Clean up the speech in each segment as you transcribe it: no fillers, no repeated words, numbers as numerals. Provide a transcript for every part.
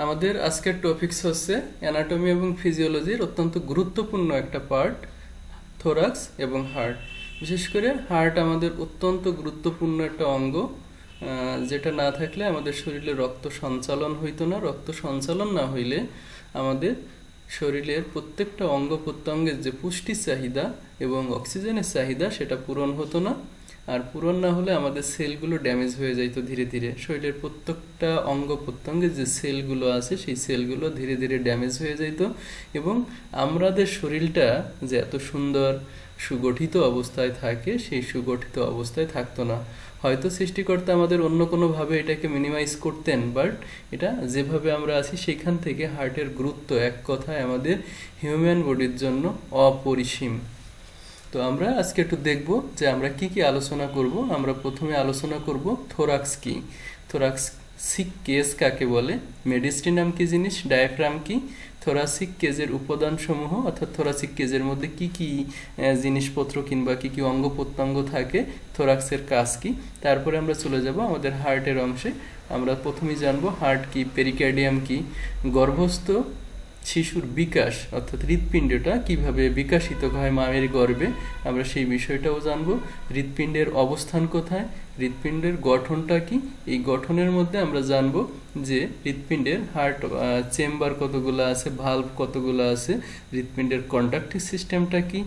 আমাদের আজকের টপিকস হচ্ছে অ্যানাটমি এবং ফিজিওলজির অত্যন্ত গুরুত্বপূর্ণ একটা পার্ট থোরাক্স এবং হার্ট। বিশেষ করে হার্ট আমাদের অত্যন্ত গুরুত্বপূর্ণ একটা অঙ্গ, যেটা না থাকলে আমাদের শরীরে রক্ত সঞ্চালন হইতো না। রক্ত সঞ্চালন না হইলে আমাদের শরীরের প্রত্যেকটা অঙ্গ প্রত্যঙ্গের যে পুষ্টির চাহিদা এবং অক্সিজেনের চাহিদা সেটা পূরণ হতো না। আর পূরণ না হলে আমাদের সেলগুলো ড্যামেজ হয়ে যাইতো ধীরে ধীরে। শরীরের প্রত্যেকটা অঙ্গ প্রত্যঙ্গে যে সেলগুলো আছে সেই সেলগুলো ধীরে ধীরে ড্যামেজ হয়ে যাইতো এবং আমাদের শরীরটা যে এত সুন্দর সুগঠিত অবস্থায় থাকে সেই সুগঠিত অবস্থায় থাকতো না। হয়তো সৃষ্টিকর্তা আমাদের অন্য কোনোভাবে এটাকে মিনিমাইজ করতেন, বাট এটা যেভাবে আমরা আছি সেখান থেকে হার্টের গুরুত্ব এক কথায় আমাদের হিউম্যান বডির জন্য অপরিসীম। তো আমরা আজকে একটু দেখব যে আমরা কি কি আলোচনা করব। আমরা প্রথমে আলোচনা করব থোরাক্স কি, থোরাক্সিক কেজ কাকে বলে, মেডিস্টিনাম কি জিনিস, ডায়াফ্রাম কি, থোরাসিক কেজের উপাদানসমূহ অর্থাৎ থোরাসিক কেজের মধ্যে কি কি জিনিসপত্র কিংবা কি কি অঙ্গ প্রত্যঙ্গ থাকে, থোরাক্সের কাজ কি। তারপরে আমরা চলে যাব আমাদের হার্টের অংশে। আমরা প্রথমেই জানবো হার্ট কি, পেরিকার্ডিয়াম কি, গর্ভস্থ শিশুর বিকাশ অর্থাৎ হৃৎপিণ্ডটা কিভাবে বিকাশিত হয় মায়ের গর্ভে, আমরা সেই বিষয়টাও জানবো। হৃৎপিণ্ডের অবস্থান কোথায়, হৃৎপিণ্ডের গঠনটা কি, এই গঠনের মধ্যে আমরা জানবো যে হৃৎপিণ্ডের হার্ট চেম্বার কতগুলো আছে, ভালভ কতগুলো আছে, হৃৎপিণ্ডের কন্ডাক্টিভ সিস্টেমটা কি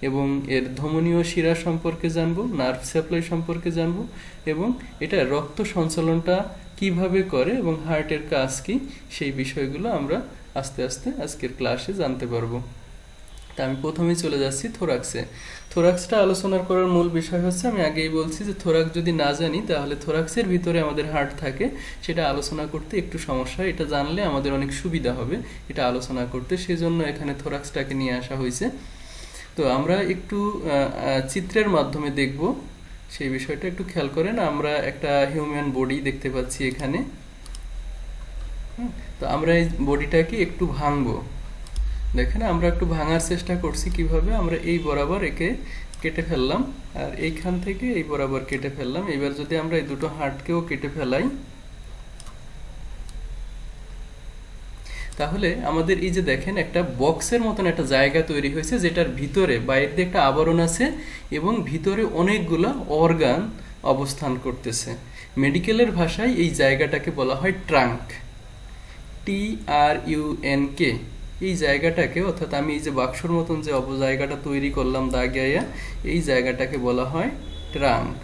এবং এর ধমনীয় শিরা সম্পর্কে জানবো, নার্ভ সাপ্লাই সম্পর্কে জানবো এবং এটা রক্ত সঞ্চালনটা কিভাবে করে এবং হার্টের কাজ কি, সেই বিষয়গুলো আমরা আস্তে আস্তে আজকের ক্লাসে জানতে পারবো। তা আমি প্রথমেই চলে যাচ্ছি থোরাক্সে। থোরাক্সটা আলোচনা করার মূল বিষয় হচ্ছে, আমি আগেই বলছি যে থোরাক্স যদি না জানি তাহলে থোরাক্সের ভিতরে আমাদের হার্ট থাকে, সেটা আলোচনা করতে একটু সমস্যা। এটা জানলে আমাদের অনেক সুবিধা হবে এটা আলোচনা করতে, সেজন্য এখানে থোরাক্সটাকে নিয়ে আসা হয়েছে। তো আমরা একটু চিত্রের মাধ্যমে দেখব সেই বিষয়টা, একটু খেয়াল করেন। আমরা একটা হিউম্যান বডি দেখতে পাচ্ছি এখানে। তো আমরা এই বডিটাকে একটু ভাঙবো। দেখেন আমরা একটু ভাঙার চেষ্টা করছি কিভাবে, আমরা এই বরাবর একে কেটে ফেললাম আর এইখান থেকে এই বরাবর কেটে ফেললাম। এবার যদি আমরা এই দুটো হার্টকেও কেটে ফেলাই তাহলে আমাদের এই যে দেখেন একটা বক্সের মতন একটা জায়গা তৈরি হয়েছে, যেটার ভিতরে বাইরে দিয়ে একটা আবরণ আছে এবং ভিতরে অনেকগুলো অর্গান অবস্থান করতেছে। মেডিকেলের ভাষায় এই জায়গাটাকে বলা হয় ট্রাঙ্ক, TRUNK। এই জায়গাটাকে অর্থাৎ আমি এই যে বাক্সর মতন যে জায়গাটা তৈরি করলাম দাগিয়া, এই জায়গাটাকে বলা হয় ট্রাঙ্ক।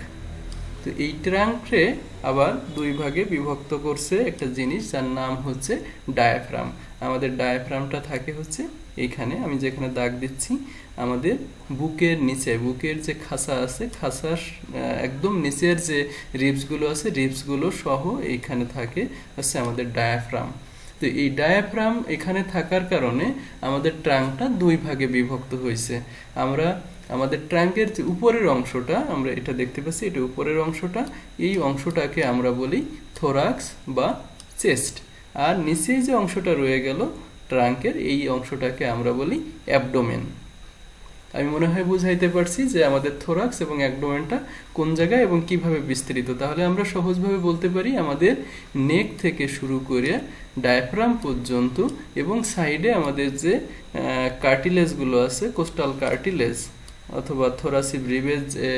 তো এই ট্রাঙ্ককে আবার দুই ভাগে বিভক্ত করছে একটা জিনিস যার নাম হচ্ছে ডায়াফ্রাম। আমাদের ডায়াফ্রামটা থাকে হচ্ছে এইখানে, আমি যেখানে দাগ দিচ্ছি আমাদের বুকের নিচে, বুকের যে খাঁচা আছে খাঁচার একদম নিচের যে রিবসগুলো আছে রিবসগুলো সহ এইখানে থাকে হচ্ছে আমাদের ডায়াফ্রাম। তো এই ডায়াফ্রাম এখানে থাকার কারণে আমাদের ট্রাঙ্কটা দুই ভাগে বিভক্ত হয়েছে। আমরা আমাদের ট্রাঙ্কের যে উপরের অংশটা আমরা এটা দেখতে পাচ্ছি, এটা উপরের অংশটা, এই অংশটাকে আমরা বলি থোরাক্স বা চেস্ট। আর নিচে যে অংশটা রয়ে গেল ট্রাঙ্কের, এই অংশটাকে আমরা বলি অ্যাবডোমেন। আমি মনে হয় বুঝাইতে পারছি যে আমাদের থোরাক্স এবং অ্যাবডোমেনটা কোন জায়গায় এবং কিভাবে বিস্তৃত। তাহলে আমরা সহজভাবে বলতে পারি আমাদের নেক থেকে শুরু করে ডায়াফ্রাম পর্যন্ত এবং সাইডে আমাদের যে কার্টিলেজগুলো আছে, কোস্টাল কার্টিলেজ অথবা থোরাসিক রিবেজ যে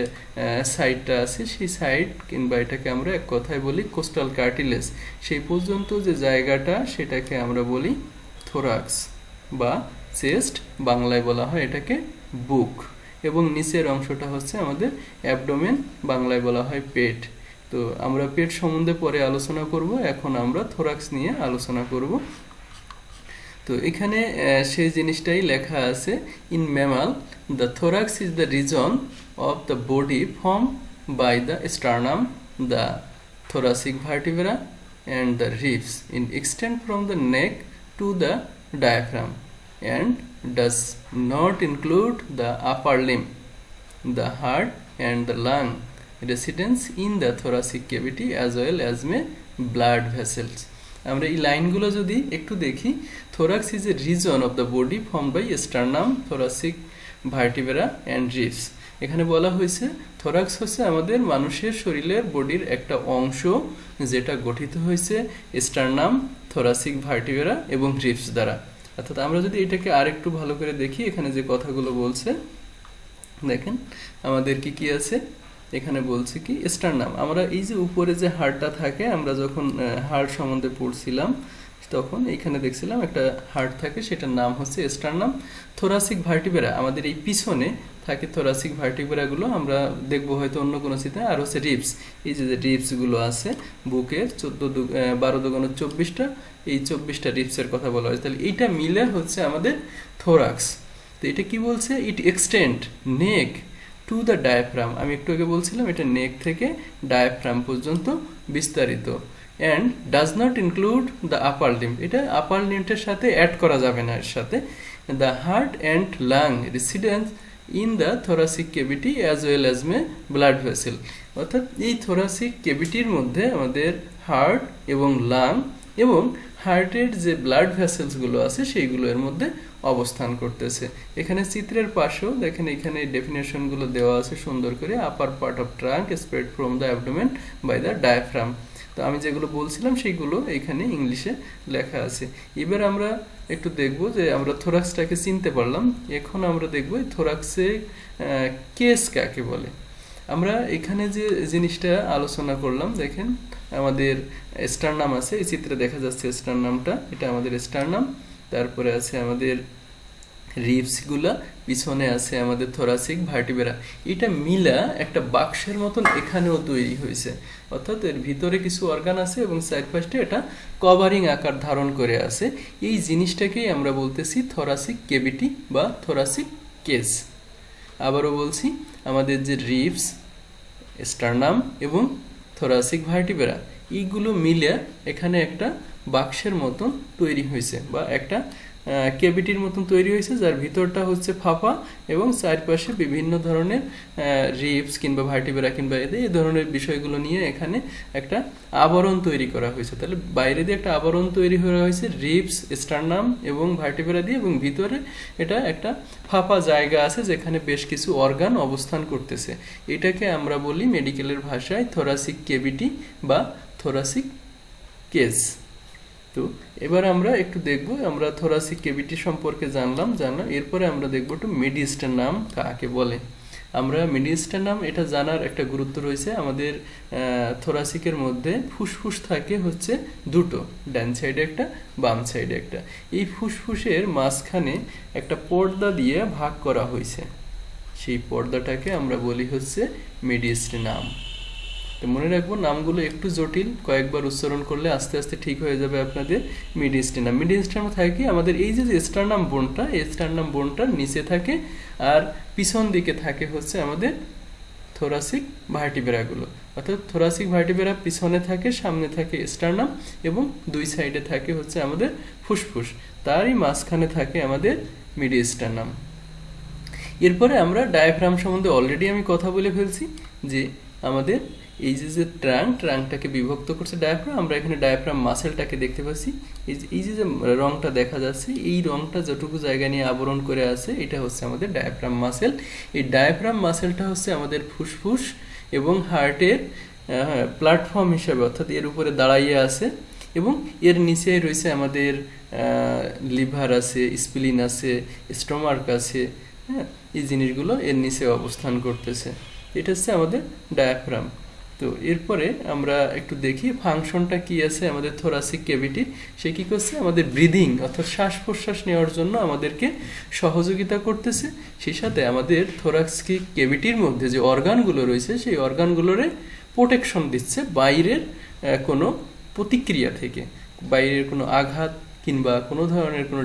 সাইডটা আছে সেই সাইড, কিংবা এটাকে আমরা এক কথায় বলি কোস্টাল কার্টিলেজ, সেই পর্যন্ত যে জায়গাটা সেটাকে আমরা বলি থোরাক্স বা চেস্ট, বাংলায় বলা হয় এটাকে বুক। এবং নিচের অংশটা হচ্ছে আমাদের অ্যাবডোমেন, বাংলায় বলা হয় পেট। তো আমরা পেট সম্বন্ধে পরে আলোচনা করব, এখন আমরা থোরাক্স নিয়ে আলোচনা করব। তো এখানে সেই জিনিসটাই লেখা আছে, in mammal the thorax is the reason of the body form by the sternum, the thoracic vertebra and the ribs in extend from the neck to the diaphragm and does not include the upper limb, the heart and the lung residence in the thoracic cavity as well as may blood vessels. আমরা এই লাইনগুলো যদি একটু দেখি, thorax is a reason of the body form by sternum, thoracic vertebra and ribs. এখানে বলা হয়েছে thorax হচ্ছে আমাদের মানুষের শরীরের বডির একটা অংশ যেটা গঠিত হয়েছে স্টারনাম, থোরাসিক ভার্টিব্রা এবং রিবস দ্বারা। অর্থাৎ আমরা যদি এটাকে আরেকটু ভালো করে দেখি, এখানে যে কথাগুলো বলছে দেখেন আমাদের কি কি আছে। এখানে বলছে কি স্টারনাম, আমরা এই যে উপরে যে হাড়টা থাকে, আমরা যখন হাড় সম্বন্ধে পড়ছিলাম তখন এখানে দেখছিলাম একটা হাড় থাকে, সেটার নাম হচ্ছে স্টারনাম। থোরাসিক ভার্টিব্রা আমাদের এই পিছনে থাকে, থোরাসিক ভার্টিব্রাগুলো আমরা দেখবো হয়তো অন্য কোনো চিত্রে। আর হচ্ছে রিবস, এই যে রিবসগুলো আছে বুকের 12 দুগুণ 24টা, এই 24টা রিবসের কথা বলা হয়েছে। তাহলে এইটা মিলে হচ্ছে আমাদের থোরাক্স। তো এটা কি বলছে, it extend neck to the diaphragm, আমি একটু আগে বলছিলাম এটা নেক থেকে ডায়াফ্রাম পর্যন্ত বিস্তারিত। And does not include the upper limb, এটা আপার লিম্বের সাথে অ্যাড করা যাবে না এর সাথে। The heart and lung residence in the thoracic cavity as well as may blood vessel, অর্থাৎ এই থোরাসিক ক্যাভিটির মধ্যে আমাদের হার্ট এবং লাং এবং হার্টের যে ব্লাড ভেসেলসগুলো আছে সেইগুলো এর মধ্যে অবস্থান করতেছে। এখানে চিত্রের পাশেও দেখেন এখানে ডেফিনেশনগুলো দেওয়া আছে সুন্দর করে। Upper part of trunk spread from the abdomen by the diaphragm. তো আমি যেগুলো বলছিলাম সেইগুলো এখানে ইংলিশে লেখা আছে। এবার আমরা একটু দেখব যে আমরা থোরাক্সটাকে চিনতে পারলাম। এখন আমরা দেখব থোরাক্সে কেস কাকে বলে। আমরা এখানে যে জিনিসটা আলোচনা করলাম, দেখেন আমাদের স্টারনাম আছে, এই চিত্রে দেখা যাচ্ছে স্টারনামটা, এটা আমাদের স্টারনাম। তারপরে আছে আমাদের রিবসগুলা, পিছনে আছে আমাদের থোরাসিক ভার্টিব্রা। এটা মিলা একটা বাক্সের মতন এখানেও তৈরি হয়েছে, অর্থাৎ এর ভিতরে কিছু অর্গান আছে এবং চারপাশে এটা কভারিং আকার ধারণ করে আছে। এই জিনিসটাকেই আমরা বলতেছি থোরাসিক ক্যাভিটি বা থোরাসিক কেস। আবারও বলছি, আমাদের যে রিবস, স্টারনাম এবং থোরাসিক ভার্টিব্রা এইগুলো মিলে এখানে একটা বাক্সের মতন তৈরি হয়েছে বা একটা ক্যাভিটির মতন তৈরি হয়েছে, যার ভিতরটা হচ্ছে ফাঁপা এবং চারপাশে বিভিন্ন ধরনের রিবস কিংবা ভার্টিব্রা কিংবা এই ধরনের বিষয়গুলো নিয়ে এখানে একটা আবরণ তৈরি করা হয়েছে। তাহলে বাইরে দিয়ে একটা আবরণ তৈরি করা হয়েছে রিবস, স্টারনাম এবং ভার্টিব্রা দিয়ে, এবং ভিতরে এটা একটা ফাঁপা জায়গা আছে যেখানে বেশ কিছু অর্গান অবস্থান করতেছে। এটাকে আমরা বলি মেডিকেলের ভাষায় থোরাসিক ক্যাভিটি বা থোরাসিক কেস। তো এবার আমরা একটু দেখব, আমরা থোরাসিক ক্যাভিটি সম্পর্কে জানলাম, এরপরে আমরা দেখবো একটু মিডিস্টারনাম কাকে বলে। আমরা মিডিস্টারনাম এটা জানার একটা গুরুত্ব রয়েছে। আমাদের থোরাসিকের মধ্যে ফুসফুস থাকে হচ্ছে দুটো, ডান সাইডে একটা, বাম সাইডে একটা। এই ফুসফুসের মাঝখানে একটা পর্দা দিয়ে ভাগ করা হয়েছে, সেই পর্দাটাকে আমরা বলি হচ্ছে মিডিস্টারনাম। তো মনে রাখবো নামগুলো একটু জটিল, কয়েকবার উচ্চারণ করলে আস্তে আস্তে ঠিক হয়ে যাবে আপনাদের। মিডিস্টারনাম, মিডিস্টারনাম থাকে কি, আমাদের এই যে স্টারনাম বোনটা, এই স্টারনাম বোনটার নিচে থাকে আর পিছন দিকে থাকে হচ্ছে আমাদের থোরাসিক ভার্টিব্রাগুলো। অর্থাৎ থোরাসিক ভার্টিব্রা পিছনে থাকে, সামনে থাকে স্টারনাম এবং দুই সাইডে থাকে হচ্ছে আমাদের ফুসফুস, তারই মাঝখানে থাকে আমাদের মিডিস্টারনাম। এরপরে আমরা ডায়াফ্রাম সম্বন্ধে অলরেডি আমি কথা বলে ফেলছি যে আমাদের এই যে ট্রাঙ্কটাকে বিভক্ত করছে ডায়াফ্রাম। আমরা এখানে ডায়াফ্রাম মাসেলটাকে দেখতে পাচ্ছি, এই যে রংটা দেখা যাচ্ছে, এই রংটা যতটুকু জায়গা নিয়ে আবরণ করে আছে এটা হচ্ছে আমাদের ডায়াফ্রাম মাসেল। এই ডায়াফ্রাম মাসেলটা হচ্ছে আমাদের ফুসফুস এবং হার্টের প্ল্যাটফর্ম হিসেবে, অর্থাৎ এর উপরে দাঁড়াইয়ে আছে এবং এর নিচে রয়েছে আমাদের লিভার আছে, স্প্লিন আছে, স্টোমাক আছে, হ্যাঁ, এই জিনিসগুলো এর নিচে অবস্থান করতেছে। এটা হচ্ছে আমাদের ডায়াফ্রাম। তো এরপরে আমরা একটু দেখি ফাংশনটা কি আছে আমাদের থোরাসিক ক্যাভিটির। সে কি করছে, আমাদের ব্রিদিং অর্থাৎ শ্বাস প্রশ্বাস নেওয়ার জন্য আমাদেরকে সহযোগিতা করতেছে। সেই সাথে আমাদের থোরাসিক ক্যাভিটির মধ্যে যে অর্গানগুলো রয়েছে সেই অর্গানগুলোরে প্রোটেকশন দিচ্ছে বাইরের কোনো প্রতিক্রিয়া থেকে, বাইরের কোনো আঘাত কিংবা কোনো ধরনের কোনো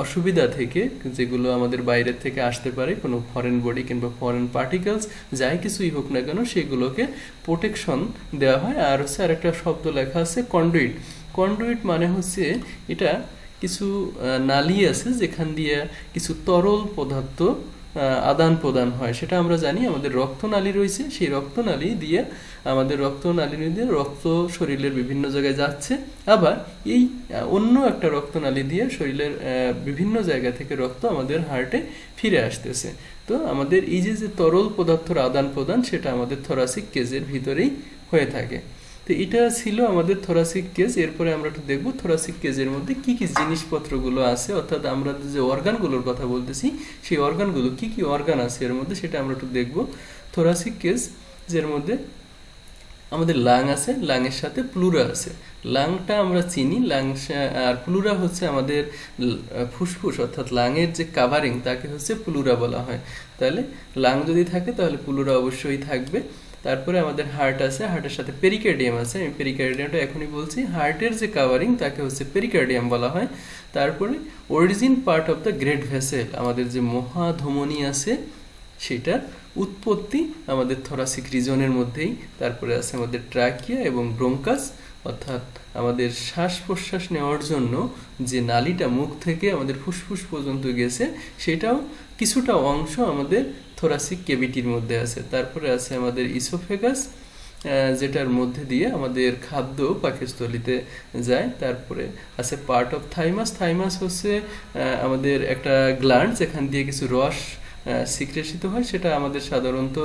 অসুবিধা থেকে, যেগুলো আমাদের বাইরের থেকে আসতে পারে, কোনো ফরেন বডি কিংবা ফরেন পার্টিকেলস যাই কিছুই হোক না কেন সেগুলোকে প্রোটেকশন দেওয়া হয়। আর হচ্ছে আরেকটা শব্দ লেখা আছে কন্ডুইট। কন্ডুইট মানে হচ্ছে এটা কিছু নালী আছে যেখান দিয়ে কিছু তরল পদার্থ আদান প্রদান হয় সেটা আমরা জানি। আমাদের রক্তনালী রয়েছে, সেই রক্তনালী দিয়ে রক্ত শরীরের বিভিন্ন জায়গায় যাচ্ছে, আবার এই অন্য একটা রক্তনালী দিয়ে শরীরের বিভিন্ন জায়গা থেকে রক্ত আমাদের হার্টে ফিরে আসতেছে। তো আমাদের এই যে তরল পদার্থের আদান প্রদান সেটা আমাদের থোরাসিক কেজের ভিতরেই হয়ে থাকে। তো এটা ছিল আমাদের থোরাসিক কেজ। এরপরে আমরা একটু দেখবো থোরাসিক কেজের মধ্যে কি কি জিনিসপত্রগুলো আছে, অর্থাৎ আমরা যে অর্গানগুলোর কথা বলতেছি সেই অর্গানগুলো কি কি অর্গান আছে এর মধ্যে সেটা আমরা একটু দেখবো। থোরাসিক কেজ যের মধ্যে আমাদের লাং আছে, লাংয়ের সাথে প্লুরা আছে। লাংটা আমরা চিনি, লাং আর প্লুরা হচ্ছে আমাদের ফুসফুস, অর্থাৎ লাংয়ের যে কাভারিং তাকে হচ্ছে প্লুরা বলা হয়। তাহলে লাং যদি থাকে তাহলে প্লুরা অবশ্যই থাকবে। তারপরে আমাদের হার্ট আছে, হার্টের সাথে পেরিকার্ডিয়াম আছে। আমি পেরিকার্ডিয়ামটা এখনই বলছি। হার্টের যে কাভারিং তাকে হচ্ছে পেরিকার্ডিয়াম বলা হয়। তারপরে origin part of the great vessel, আমাদের যে মহাধমনী আছে সেটার উৎপত্তি আমাদের থোরাসিক রিজনের মধ্যেই। তারপরে আছে আমাদের ট্রাকিয়া এবং ব্রঙ্কাস, অর্থাৎ আমাদের শ্বাস প্রশ্বাস নেওয়ার জন্য যে নালীটা মুখ থেকে আমাদের ফুসফুস পর্যন্ত গেছে সেটাও কিছুটা অংশ আমাদের থোরাসিক ক্যাভিটির মধ্যে আছে। তারপরে আছে আমাদের ইসোফেগাস, যেটার মধ্যে দিয়ে আমাদের খাদ্য পাকস্থলিতে যায়। তারপরে আছে পার্ট অফ থাইমাস। থাইমাস হচ্ছে আমাদের একটা গ্ল্যান্ড যেখান দিয়ে কিছু রস সিক্রেশিত হয়, সেটা আমাদের সাধারণত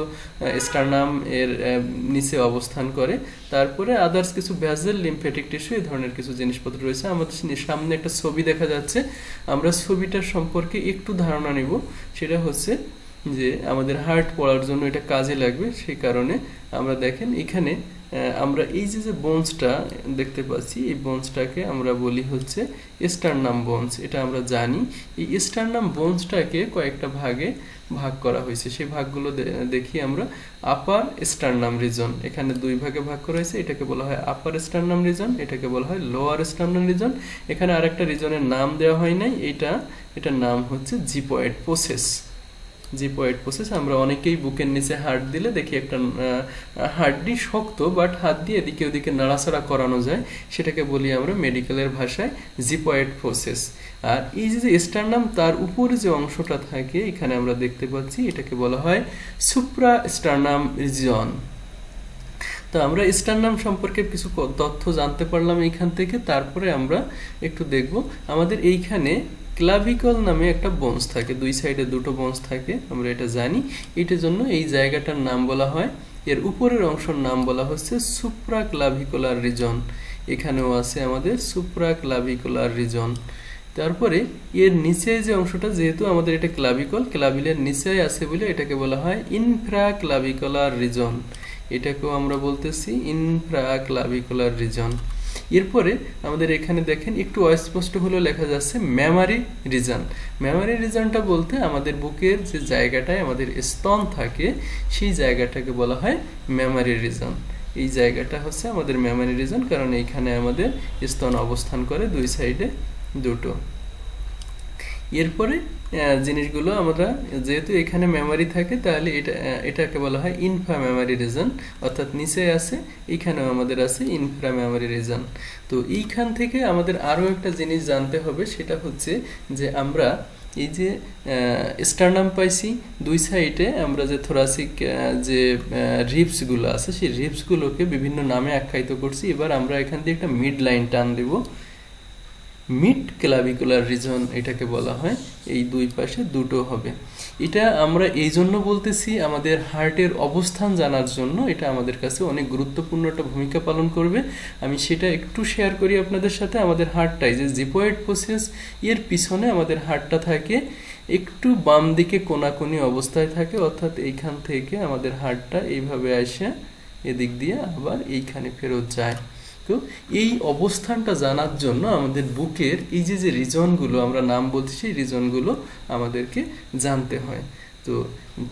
স্টারনাম এর নিচে অবস্থান করে। তারপরে আদার্স কিছু ভ্যাসেল, লিম্ফ্যাটিক টিস্যু, এই ধরনের কিছু জিনিসপত্র রয়েছে। আমাদের সামনে একটা ছবি দেখা যাচ্ছে, আমরা ছবিটার সম্পর্কে একটু ধারণা নিব। সেটা হচ্ছে যে আমাদের হার্ট পড়ার জন্য এটা কাজে লাগবে, সেই কারণে আমরা দেখেন এখানে আমরা এই যে বোনসটা দেখতে পাচ্ছি, এই বোনসটাকে আমরা বলি হচ্ছে স্টারনাম বোনস। এটা আমরা জানি। এই স্টারনাম বোনসটাকে কয়েকটা ভাগে ভাগ করা হয়েছে। সেই ভাগগুলো দেখি আমরা। আপার স্টারনাম রিজন, এখানে দুই ভাগে ভাগ করা হয়েছে। এটাকে বলা হয় আপার স্টারনাম রিজন, এটাকে বলা হয় লোয়ার স্টারনাম রিজন। এখানে আরেকটা রিজনের নাম দেওয়া হয় নাই, এটার নাম হচ্ছে জিপয়েড প্রসেস। জিপয়েড প্রসেস আমরা অনেকেই বুকের নিচে হাত দিলে দেখি একটা হাড্ডি শক্ত, বাট হাত দিয়ে এদিকে ওদিকে নাড়াচাড়া করানো যায়, সেটাকে বলি আমরা মেডিকেলের ভাষায় জিপয়েড প্রসেস। আর এই যে স্টারনাম তার উপরে যে অংশটা থাকে এখানে আমরা দেখতে পাচ্ছি, এটাকে বলা হয় সুপ্রা স্টারনাম রিজন। তো আমরা স্টারনাম সম্পর্কে কিছু তথ্য জানতে পারলাম এইখান থেকে। তারপরে আমরা একটু দেখব আমাদের এইখানে ক্লাভিকল নামে একটা বোনস থাকে, দুই সাইডে দুটো বোনস থাকে, আমরা এটা জানি। এটার জন্য এই জায়গাটার নাম বলা হয়, এর উপরের অংশের নাম বলা হচ্ছে সুপ্রা ক্লাভিকুলার রিজন। এখানেও আছে আমাদের সুপ্রা ক্লাভিকুলার রিজন। তারপরে এর নিচে যে অংশটা, যেহেতু আমাদের এটা ক্লাভিকল, ক্লাভিলের নিচে আছে বলে এটাকে বলা হয় ইনফ্রা ক্লাভিকুলার রিজন। এটাকেও আমরা বলতেছি ইনফ্রা ক্লাভিকুলার রিজন। এরপরে আমাদের এখানে দেখেন একটু অস্পষ্ট হলেও লেখা যাচ্ছে মেমারি রিজন। মেমারি রিজনটা বলতে আমাদের বুকের যে জায়গাটায় আমাদের স্তন থাকে সেই জায়গাটাকে বলা হয় মেমারি রিজন। এই জায়গাটা হচ্ছে আমাদের মেমারি রিজন, কারণ এইখানে আমাদের স্তন অবস্থান করে দুই সাইডে দুটো। এরপরে জিনিসগুলো আমরা যেহেতু এখানে মেমোরি থাকে তাহলে এটাকে বলা হয় ইনফ্রা মেমোরি রিজন, অর্থাৎ নিচে আছে, এখানেও আমাদের আছে ইনফ্রা মেমোরি রিজন। তো এইখান থেকে আমাদের আরও একটা জিনিস জানতে হবে, সেটা হচ্ছে যে আমরা এই যে স্টারনাম পাইছি দুই সাইডে, আমরা যে থোরাসিক যে রিবসগুলো আছে সেই রিবসগুলোকে বিভিন্ন নামে আখ্যায়িত করছি। এবার আমরা এখান দিয়ে একটা মিড লাইন টান দেব, মিড ক্লাভিকুলার রিজন এটাকে বলা হয়। এই দুই পাশে দুটো হবে। এটা আমরা এই জন্য বলতেছি আমাদের হার্টের অবস্থান জানার জন্য, এটা আমাদের কাছে অনেক গুরুত্বপূর্ণ একটা ভূমিকা পালন করবে। আমি সেটা একটু শেয়ার করি আপনাদের সাথে। আমাদের হার্টটাই যে জিপয়েড প্রসেস, এর পিছনে আমাদের হার্টটা থাকে একটু বাম দিকে কোনাকুনি অবস্থায় থাকে, অর্থাৎ এইখান থেকে আমাদের হার্টটা এইভাবে আসে এদিক দিয়ে আবার এইখানে ফেরত যায়। তো এই অবস্থানটা জানার জন্য আমাদের বুকের এই যে রিজনগুলো আমরা নাম বলছি সেই রিজনগুলো আমাদেরকে জানতে হয়। তো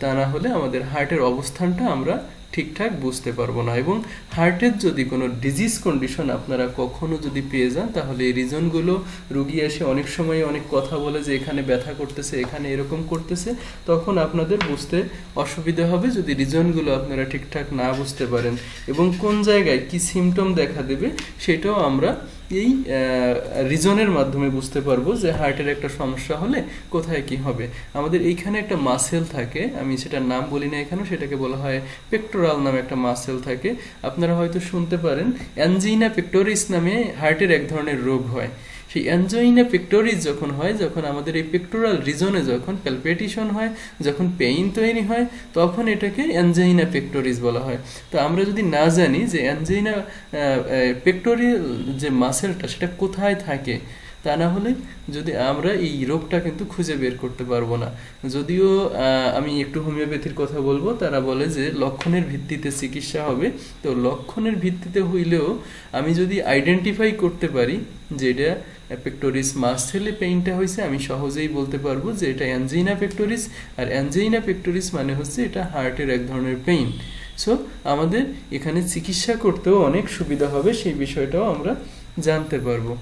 তা না হলে আমাদের হার্টের অবস্থানটা আমরা ঠিকঠাক বুঝতে পারবো না। এবং হার্টের যদি কোনো ডিজিজ কন্ডিশন আপনারা কখনো যদি পেয়ে যান, তাহলে এই রিজনগুলো রুগী এসে অনেক সময় অনেক কথা বলে যে এখানে ব্যথা করতেছে, এখানে এরকম করতেছে, তখন আপনাদের বুঝতে অসুবিধা হবে যদি রিজনগুলো আপনারা ঠিকঠাক না বুঝতে পারেন। এবং কোন জায়গায় কি সিমটম দেখা দেবে সেটাও আমরা এই রিজনের মাধ্যমে বুঝতে পারবো যে হার্টের একটা সমস্যা হলে কোথায় কি হবে। আমাদের এইখানে একটা মাসেল থাকে, আমি সেটার নাম বলি না এখানে, সেটাকে বলা হয় পেক্টোরাল নামে একটা মাসেল থাকে। আপনারা হয়তো শুনতে পারেন অ্যানজিনা পেক্টোরিস নামে হার্টের এক ধরনের রোগ হয়। সেই অ্যানজিনা পেক্টোরিস যখন হয়, যখন আমাদের এই পেক্টোরাল রিজনে যখন প্যালপিটেশন হয়, যখন পেইন তৈরি হয়, তখন এটাকে অ্যানজিনা পেক্টোরিস বলা হয়। তো আমরা যদি না জানি যে অ্যানজিনা পেক্টোরিয়াল যে মাসেলটা সেটা কোথায় থাকে, তা না হলে যদি আমরা এই রোগটা কিন্তু খুঁজে বের করতে পারবো না। যদিও আমি একটু হোমিওপ্যাথির কথা বলবো, তারা বলে যে লক্ষণের ভিত্তিতে চিকিৎসা হবে। তো লক্ষণের ভিত্তিতে হইলেও আমি যদি আইডেন্টিফাই করতে পারি যে এটা পেক্টোরিস মাসেলে পেইনটা হয়েছে, আমি সহজেই বলতে পারবো যে এটা অ্যানজিনা পেক্টোরিস। আর অ্যানজিনা পেক্টোরিস মানে হচ্ছে এটা হার্টের এক ধরনের পেইন। সো আমাদের এখানে চিকিৎসা করতেও অনেক সুবিধা হবে, সেই বিষয়টাও আমরা জানতে পারবো।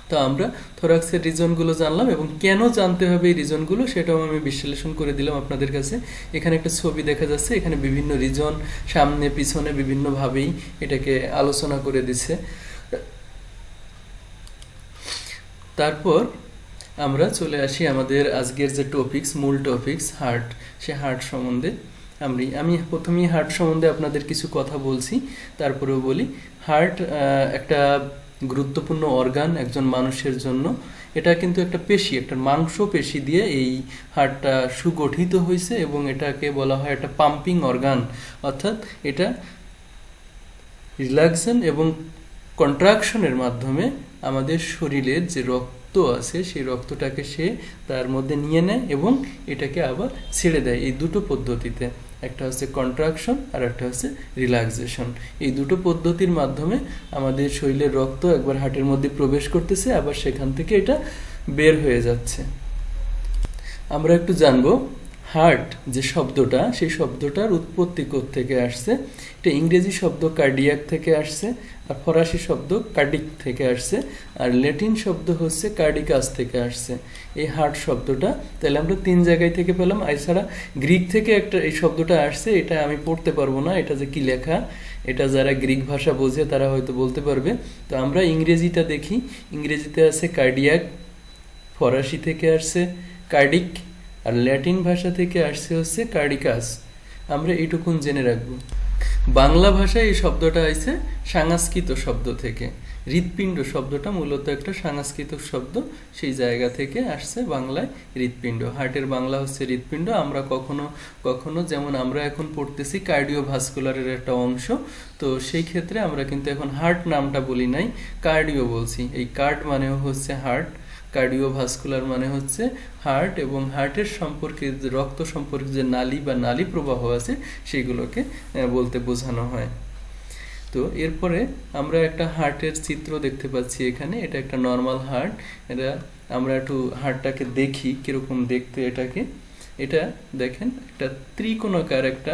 তো আমরা থোরাক্সের রিজনগুলো জানলাম, এবং কেন জানতে হবে এই রিজনগুলো সেটাও আমি বিশ্লেষণ করে দিলাম আপনাদের কাছে। এখানে একটা ছবি দেখা যাচ্ছে, এখানে বিভিন্ন রিজন সামনে পিছনে বিভিন্নভাবেই এটাকে আলোচনা করে দিচ্ছে। তারপর আমরা চলে আসি আমাদের আজকের যে টপিকস, মূল টপিকস হার্ট, সে হার্ট সম্বন্ধে আমি প্রথমেই হার্ট সম্বন্ধে আপনাদের কিছু কথা বলছি, তারপরেও বলি হার্ট একটা গুরুত্বপূর্ণ অর্গান একজন মানুষের জন্য। এটা কিন্তু একটা পেশি, একটা মাংস পেশি দিয়ে এই হার্টটা সুগঠিত হয়েছে, এবং এটাকে বলা হয় একটা পাম্পিং অর্গান। অর্থাৎ এটা রিল্যাক্সেশন এবং কন্ট্রাকশনের মাধ্যমে আমাদের শরীরের যে রক্ত আছে সেই রক্তটাকে সে তার মধ্যে নিয়ে নেয় এবং এটাকে আবার ছেড়ে দেয়। এই দুটো পদ্ধতিতে, একটা হচ্ছে কন্ট্রাকশন আর একটা হচ্ছে রিল্যাক্সেশন। এই দুটো পদ্ধতির মাধ্যমে আমাদের শরীরের রক্ত একবার হার্টের মধ্যে প্রবেশ করতেছে, আবার সেখান থেকে এটা বের হয়ে যাচ্ছে। আমরা একটু জানবো হার্ট যে শব্দটা, সেই শব্দটার উৎপত্তি থেকে আসছে। এটা ইংরেজি শব্দ কার্ডিয়াক থেকে আসছে, আর ফরাসি শব্দ কার্ডিক থেকে আসছে, আর ল্যাটিন শব্দ হচ্ছে কার্ডিকাস থেকে আসছে এই হার্ট শব্দটা। তাহলে আমরা 3 জায়গায় থেকে পেলাম। এছাড়া গ্রিক থেকে একটা এই শব্দটা আসছে, এটা আমি পড়তে পারবো না, এটা যে কি লেখা, এটা যারা গ্রিক ভাষা বোঝে তারা হয়তো বলতে পারবে। তো আমরা ইংরেজিটা দেখি, ইংরেজিতে আছে কার্ডিয়াক, ফরাসি থেকে আসছে কার্ডিক, আর ল্যাটিন ভাষা থেকে আসছে হচ্ছে কার্ডিকাস। আমরা এইটুকুন জেনে রাখবো। বাংলা ভাষায় এই শব্দটা আসছে সংস্কৃত শব্দ থেকে। হৃৎপিণ্ড শব্দটা মূলত একটা সংস্কৃত শব্দ, সেই জায়গা থেকে আসছে বাংলায় হৃৎপিণ্ড। হার্টের বাংলা হচ্ছে হৃৎপিণ্ড। আমরা কখনো কখনো, যেমন আমরা এখন পড়তেছি কার্ডিওভাস্কুলারের একটা অংশ, তো সেই ক্ষেত্রে আমরা কিন্তু এখন হার্ট নামটা বলি নাই, কার্ডিও বলছি। এই কার্ড মানেও হচ্ছে হার্ট, কার্ডিওভাস্কুলার মানে হচ্ছে হার্ট, এবং হার্টের সম্পর্কে যে রক্ত সম্পর্কে যে নালী বা নালী প্রবাহ আছে সেগুলোকে বলতে বোঝানো হয়। তো এরপরে আমরা একটা হার্টের চিত্র দেখতে পাচ্ছি এখানে। এটা একটা নর্মাল হার্ট। এটা আমরা একটু হার্টটাকে দেখি কিরকম দেখতে এটাকে। এটা দেখেন একটা ত্রিকোণাকার একটা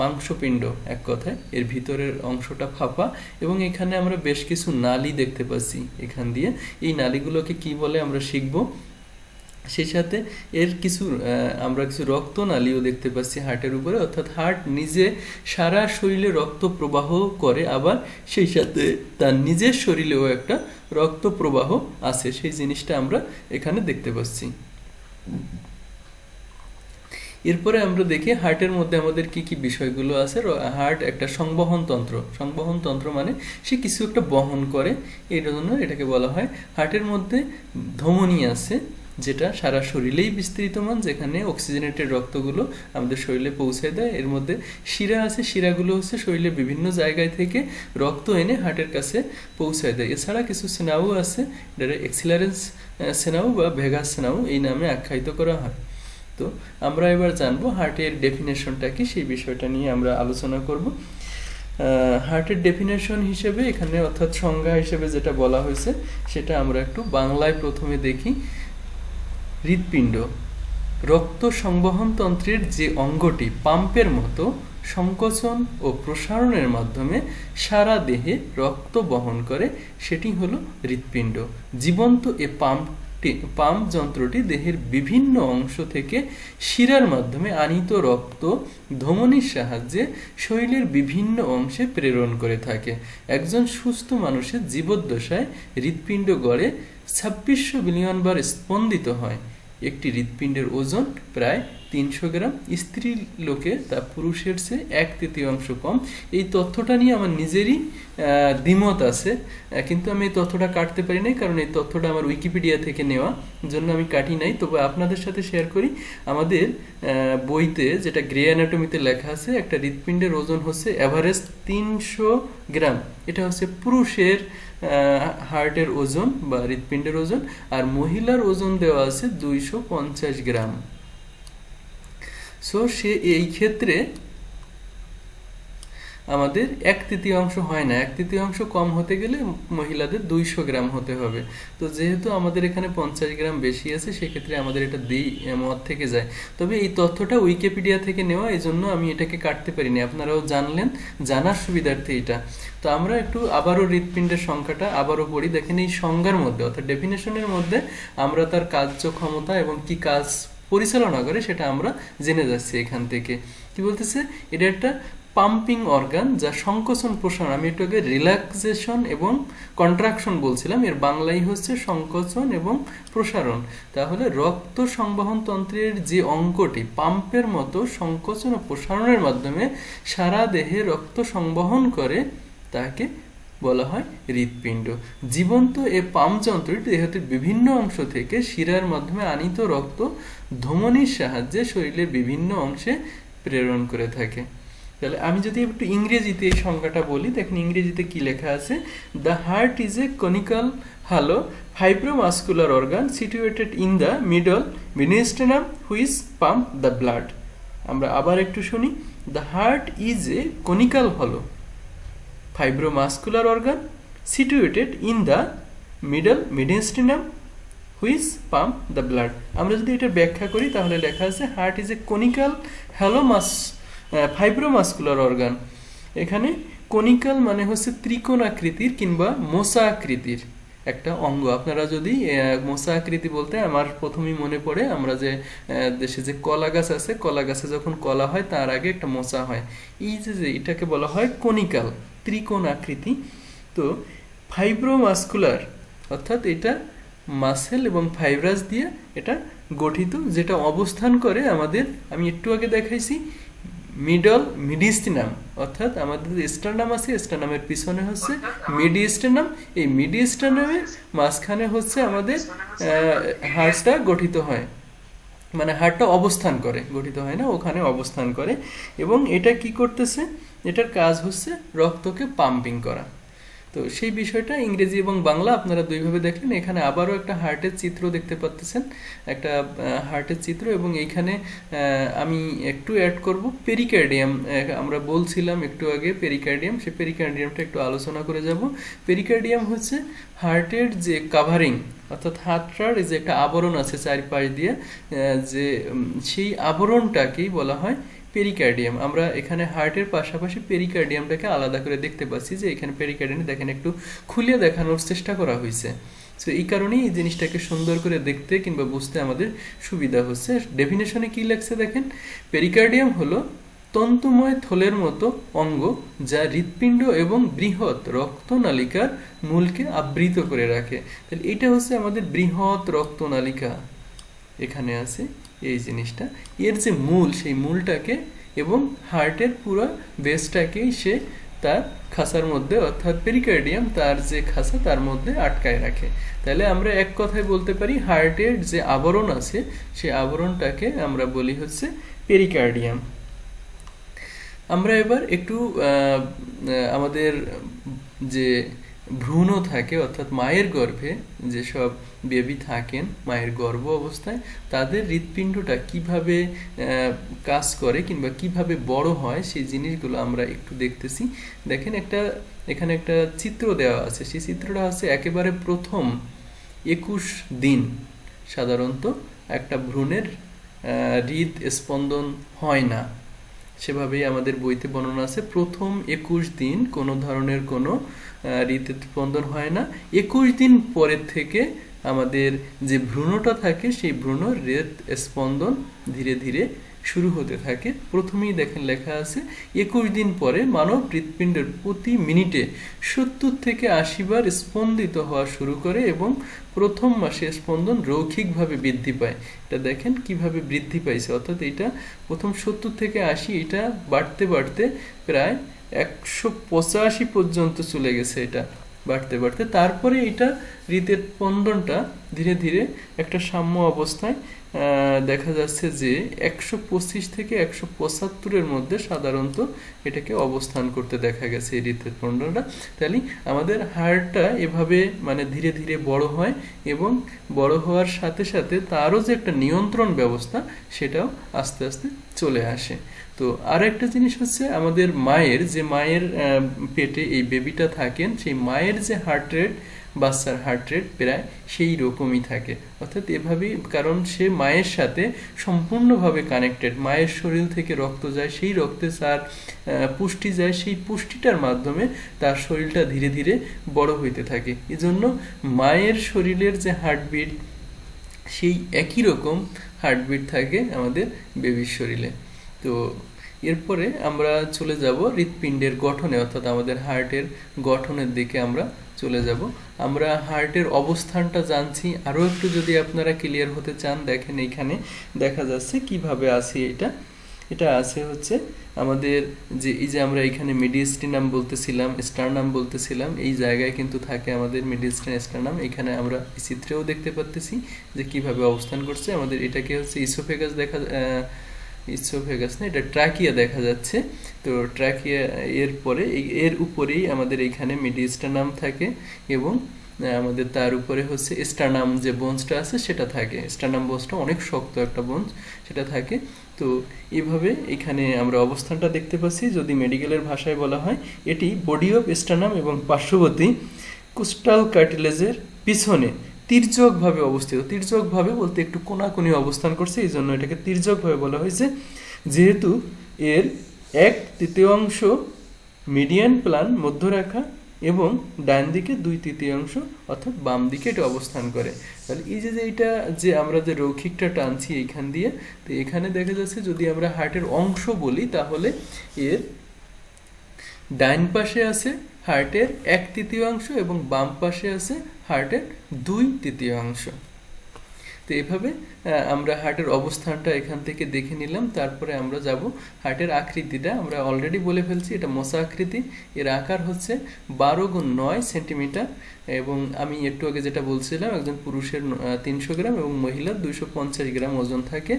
মাংসপিণ্ড, এক কথায় এর ভিতরের অংশটা ফাঁপা, এবং এখানে আমরা বেশ কিছু নালী দেখতে পাচ্ছি এখান দিয়ে। এই নালীগুলোকে কি বলে আমরা শিখব। সেই সাথে এর আমরা কিছু রক্তনালীও দেখতে পাচ্ছি হার্টের উপরে। অর্থাৎ হার্ট নিজে সারা শরীরে রক্ত প্রবাহ করে, আবার সেই সাথে তার নিজের শরীরেও একটা রক্ত প্রবাহ আছে, সেই জিনিসটা আমরা এখানে দেখতে পাচ্ছি। এরপরে আমরা দেখি হার্টের মধ্যে আমাদের কি কি বিষয়গুলো আছে। হার্ট একটা সংবহন তন্ত্র। সংবহন তন্ত্র মানে সে কিছু একটা বহন করে, এই জন্য এটাকে বলা হয়। হার্টের মধ্যে ধমনী আছে যেটা সারা শরীরেই বিস্তৃতমান, যেখানে অক্সিজেনেটেড রক্তগুলো আমাদের শরীরে পৌঁছে দেয়। এর মধ্যে শিরা আছে, শিরাগুলো হচ্ছে শরীরের বিভিন্ন জায়গায় থেকে রক্ত এনে হার্টের কাছে পৌঁছায় দেয়। এছাড়া কিছু স্নায়ু আছে, এটা এক্সিলারেন্স স্নায়ু বা ভেগাস স্নায়ু এই নামে আখ্যায়িত করা হয়। তো আমরা এবার জানবো হার্টের ডেফিনেশনটা কি, সেই বিষয়টা নিয়ে আমরা আলোচনা করব। হার্টের ডেফিনেশন হিসেবে এখানে, অর্থাৎ সংজ্ঞা হিসেবে যেটা বলা হয়েছে সেটা আমরা একটু বাংলায় প্রথমে দেখি। হৃৎপিণ্ড, রক্ত সংবহন তন্ত্রের যে অঙ্গটি পাম্পের মতো সংকোচন ও প্রসারণের মাধ্যমে সারা দেহে রক্ত বহন করে সেটি হলো হৃৎপিণ্ড। জীবন্ত এ পাম্প যন্ত্রটি দেহের বিভিন্ন অংশ থেকে শিরার মাধ্যমে আনিত রক্ত ধমনীর সাহায্যে শরীরের বিভিন্ন অংশে প্রেরণ করে থাকে। একজন সুস্থ মানুষের জীবদ্দশায় হৃৎপিণ্ড গড়ে 2600 বিলিয়ন বার স্পন্দিত হয়। একটি হৃৎপিণ্ডের ওজন প্রায় 300 গ্রাম। স্ত্রী লোকে তা পুরুষের চেয়ে 1/3 কম। এই তথ্যটা নিয়ে আমার নিজেরই দ্বিমত আছে, কিন্তু আমি এই তথ্যটা কাটতে পারি নাই, কারণ এই তথ্যটা আমার উইকিপিডিয়া থেকে নেওয়া জন্য আমি কাটি নাই। তবে আপনাদের সাথে শেয়ার করি, আমাদের বইতে যেটা গ্রে অ্যানাটমিতে লেখা আছে, একটা হৃৎপিণ্ডের ওজন হচ্ছে এভারেজ 300 গ্রাম। এটা হচ্ছে পুরুষের হার্টের ওজন বা হৃৎপিণ্ডের ওজন, আর মহিলার ওজন দেওয়া আছে 250 গ্রাম। সো সে এই ক্ষেত্রে আমাদের 1/3 হয় না, 1/3 কম হতে গেলে মহিলাদের 200 গ্রাম হতে হবে। তো যেহেতু আমাদের এখানে 50 গ্রাম বেশি আছে, সেক্ষেত্রে আমাদের এটা মত থেকে যায়। তবে এই তথ্যটা উইকিপিডিয়া থেকে নেওয়া, এই জন্য আমি এটাকে কাটতে পারিনি। আপনারাও জানলেন, জানার সুবিধার্থে এটা। তো আমরা একটু আবারও হৃৎপিণ্ডের সংখ্যাটা আবারও পড়ি। দেখেন এই সংজ্ঞার মধ্যে অর্থাৎ ডেফিনেশনের মধ্যে আমরা তার কার্যক্ষমতা এবং কি কাজ পরিচালনা করে সেটা আমরা জেনে যাচ্ছি এখান থেকে। কি বলতেছে, এটা একটা পাম্পিং অর্গান যা সংকোচন প্রসারণ, আমি একটু আগে রিল্যাক্সেশন এবং কন্ট্রাকশন বলছিলাম, এর বাংলাই হচ্ছে সংকোচন এবং প্রসারণ। তাহলে রক্ত সংবহন তন্ত্রের যে অঙ্গটি পাম্পের মতো সংকোচন ও প্রসারণের মাধ্যমে সারা দেহে রক্ত সংবহন করে তাকে বলা হয় হৃৎপিণ্ড। জীবন্ত এ পাম্প যন্ত্রটি দেহের বিভিন্ন অংশ থেকে শিরার মাধ্যমে আনিত রক্ত ধমনীর সাহায্যে শরীরের বিভিন্ন অংশে প্রেরণ করে থাকে। তাহলে আমি যদি একটু ইংরেজিতে এই সংজ্ঞাটা বলি, দেখেন ইংরেজিতে কি লেখা আছে। The heart is a conical hollow fibromuscular organ situated in the middle mediastinum which pump the blood. আমরা আবার একটু শুনি। The heart is a conical hollow fibromuscular organ situated in the middle mediastinum which pump the blood. আমরা যদি এটা ব্যাখ্যা করি তাহলে লেখা আছে heart is a conical hollow fibromuscular organ. এখানে কনিক্যাল মানে হচ্ছে ত্রিকোণ আকৃতির কিংবা মোসা আকৃতির একটা অঙ্গ। আপনারা যদি মোসা আকৃতি বলতে আমার প্রথমেই মনে পড়ে, আমরা যে দেশে যে কলা গাছ আছে, কলা গাছে যখন কলা হয় তার আগে একটা মোচা হয়, এই যে এটাকে বলা হয় কনিক্যাল, ত্রিকোণ আকৃতি। তো ফাইব্রোমাস্কুলার অর্থাৎ এটা মাসেল এবং ফাইব্রাস দিয়ে এটা গঠিত, যেটা অবস্থান করে আমাদের, আমি একটু আগে দেখাইছি, মিডিস্টিনাম, অর্থাৎ আমাদের স্টার্নাম আছে, স্টার্নামের পিছনে হচ্ছে মিডিস্টেনাম, এই মিডিস্টেনামের মাঝখানে হচ্ছে আমাদের হার্টটা গঠিত হয়, মানে হার্টটা অবস্থান করে, গঠিত হয় না, ওখানে অবস্থান করে। এবং এটা কি করতেছে, এটার কাজ হচ্ছে রক্তকে পাম্পিং করা। তো সেই বিষয়টা ইংরেজি এবং বাংলা আপনারা দুইভাবে দেখলেন। এখানে আবারও একটা হার্টের চিত্র দেখতে পাচ্ছেন, একটা হার্টের চিত্র, এবং এইখানে আমি একটু অ্যাড করব পেরিকার্ডিয়াম। আমরা বলছিলাম একটু আগে পেরিকার্ডিয়াম, সেই পেরিকার্ডিয়ামটা একটু আলোচনা করে যাব। পেরিকার্ডিয়াম হচ্ছে হার্টের যে কাভারিং, অর্থাৎ হার্টটার যে একটা আবরণ আছে চারপাশ দিয়ে, যে সেই আবরণটাকেই বলা হয় পেরিকার্ডিয়াম। আমরা এখানে হার্টের পাশাপাশি পেরিকার্ডিয়ামটাকে আলাদা করে দেখতে পাচ্ছি, যে এখানে পেরিকার্ডিয়াম দেখেন একটু খুলে দেখানোর চেষ্টা করা হয়েছে। সো এই কারণেই এই জিনিসটাকে সুন্দর করে দেখতে কিংবা বুঝতে আমাদের সুবিধা হচ্ছে। ডেফিনেশনে কি লেখছে দেখেন, পেরিকার্ডিয়াম হলো তন্তুময় থলের মতো অঙ্গ যা হৃৎপিণ্ড এবং বৃহৎ রক্তনালিকার মূলকে আবৃত করে রাখে। তাহলে এটা হচ্ছে আমাদের বৃহৎ রক্তনালিকা, এখানে আছে এই জিনিসটা, এর যে মূল, সেই মূলটাকে এবং হার্টের পুরো বেসটাকেই সে তার খাঁচার মধ্যে, অর্থাৎ পেরিকার্ডিয়াম তার যে খাঁচা তার মধ্যে আটকায় রাখে। তাহলে আমরা এক কথায় বলতে পারি হার্টের যে আবরণ আছে সেই আবরণটাকে আমরা বলি হচ্ছে পেরিকার্ডিয়াম। আমরা এবার একটু আমাদের যে ভ্রূণ থাকে, অর্থাৎ মায়ের গর্ভে যেসব বেবি থাকেন মায়ের গর্ভ অবস্থায়, তাদের হৃৎপিণ্ডটা কিভাবে কাজ করে কিংবা কিভাবে বড় হয় সেই জিনিসগুলো আমরা একটু দেখতেছি। দেখেন এখানে একটা চিত্র দেওয়া আছে, সেই চিত্রটা হচ্ছে একেবারে প্রথম 21 দিন সাধারণত একটা ভ্রূণের হৃদ স্পন্দন হয় না। সেভাবেই আমাদের বইতে বর্ণনা আছে, প্রথম 21 দিন কোনো ধরনের কোনো হৃদস্পন্দন হয় না। 21 দিন পরের থেকে আমাদের যে ভ্রূণটা থাকে সেই ভ্রূণ হৃদ স্পন্দন ধীরে ধীরে শুরু হতে থাকে। প্রথমেই দেখেন লেখা আছে 21 দিন পরে মানব হৃৎপিণ্ডের প্রতি মিনিটে 70 থেকে 80 বার স্পন্দিত হওয়া শুরু করে এবং প্রথম মাসে স্পন্দন রৈখিকভাবে বৃদ্ধি পায়। এটা দেখেন কিভাবে বৃদ্ধি পাইছে, অর্থাৎ এটা প্রথম 70 থেকে 80, এটা বাড়তে বাড়তে প্রায় 185 পর্যন্ত চলে গেছে। এটা বাড়তে বাড়তে তারপরে এটা হৃদের স্পন্দনটা ধীরে ধীরে একটা সাম্য অবস্থায় দেখা যাচ্ছে যে 125 থেকে 175-এর মধ্যে সাধারণত এটাকে অবস্থান করতে দেখা গেছে এই হৃদস্পন্দনটা। তাহলে আমাদের হার্টটা এভাবে মানে ধীরে ধীরে বড় হয় এবং বড় হওয়ার সাথে সাথে তারও যে একটা নিয়ন্ত্রণ ব্যবস্থা সেটাও আস্তে আস্তে চলে আসে। তো আর একটা জিনিস হচ্ছে, আমাদের মায়ের পেটে এই বেবিটা থাকেন, সেই মায়ের যে হার্ট রেট, বাচ্চার হার্ট রেট প্রায় সেই রকমই থাকে। অর্থাৎ এভাবেই, কারণ সে মায়ের সাথে সম্পূর্ণভাবে কানেক্টেড। মায়ের শরীর থেকে রক্ত যায়, সেই রক্তে তার পুষ্টি যায়, সেই পুষ্টিটার মাধ্যমে তার শরীরটা ধীরে ধীরে বড় হইতে থাকে। এজন্য মায়ের শরীরের যে হার্টবিট সেই একই রকম হার্টবিট থাকে আমাদের বেবির শরীরে। তো এরপরে আমরা চলে যাব হৃৎপিণ্ডের গঠনে, অর্থাৎ আমাদের হার্টের গঠনের দিকে আমরা চলে যাব। আমরা হার্টের অবস্থানটা জানছি, আরও একটু যদি আপনারা ক্লিয়ার হতে চান, দেখেন এইখানে দেখা যাচ্ছে কিভাবে আছে এটা আছে হচ্ছে আমাদের যে এই যে আমরা এখানে মিডিয়াস্টিনাম বলতেছিলাম, স্টারনাম বলতেছিলাম, এই জায়গায় কিন্তু থাকে আমাদের মিডিয়াস্টিনাম, স্টারনাম। এখানে আমরা এই চিত্রেও দেখতে পাচ্ছি যে কিভাবে অবস্থান করছে। আমাদের এটাকে হচ্ছে ইসোফেগাস ইসোফেগাস না, এটা ট্রাকিয়া দেখা যাচ্ছে। তো ট্রাকিয়া এর পরে এর উপরেই আমাদের এখানে মিডিয়াস্টার্নাম থাকে এবং আমাদের তার উপরে হচ্ছে স্টার্নাম যে বোনসটা আছে সেটা থাকে। স্টার্নাম বোনসটা অনেক শক্ত একটা বোনস, সেটা থাকে। তো এইভাবে এখানে আমরা অবস্থানটা দেখতে পাচ্ছি। যদি মেডিকেলের ভাষায় বলা হয়, এটি বডি অফ স্টার্নাম এবং পার্শ্ববর্তী কোস্টাল কার্টিলেজের পিছনে তির্যকভাবে অবস্থিত। তির্যকভাবে বলতে একটু কোনাকুনি অবস্থান করছে, এই জন্য এটাকে তির্যকভাবে বলা হয়েছে। যেহেতু এর 1/3 মিডিয়ান প্লান মধ্যরেখা এবং ডান দিকে 2/3 অর্থাৎ বাম দিকে এটা অবস্থান করে। তাহলে এই যে এটা যে আমরা যে রৈখিকটা টানছি এইখান দিয়ে, তো এখানে দেখা যাচ্ছে যদি আমরা হার্টের অংশ বলি তাহলে এর ডান পাশে আছে হার্টের 1/3 এবং বাম পাশে আছে হার্টের 2/3। তো এভাবে আমরা হার্টের অবস্থানটা এখান থেকে দেখে নিলাম। তারপরে আমরা যাব হার্টের আকৃতিটা। আমরা অলরেডি বলে ফেলছি এটা মোসা আকৃতি। এর আকার হচ্ছে 12x9 সেন্টিমিটার এবং আমি একটু আগে যেটা বলছিলাম, একজন পুরুষের 300 গ্রাম এবং মহিলার 250 গ্রাম ওজন থাকে।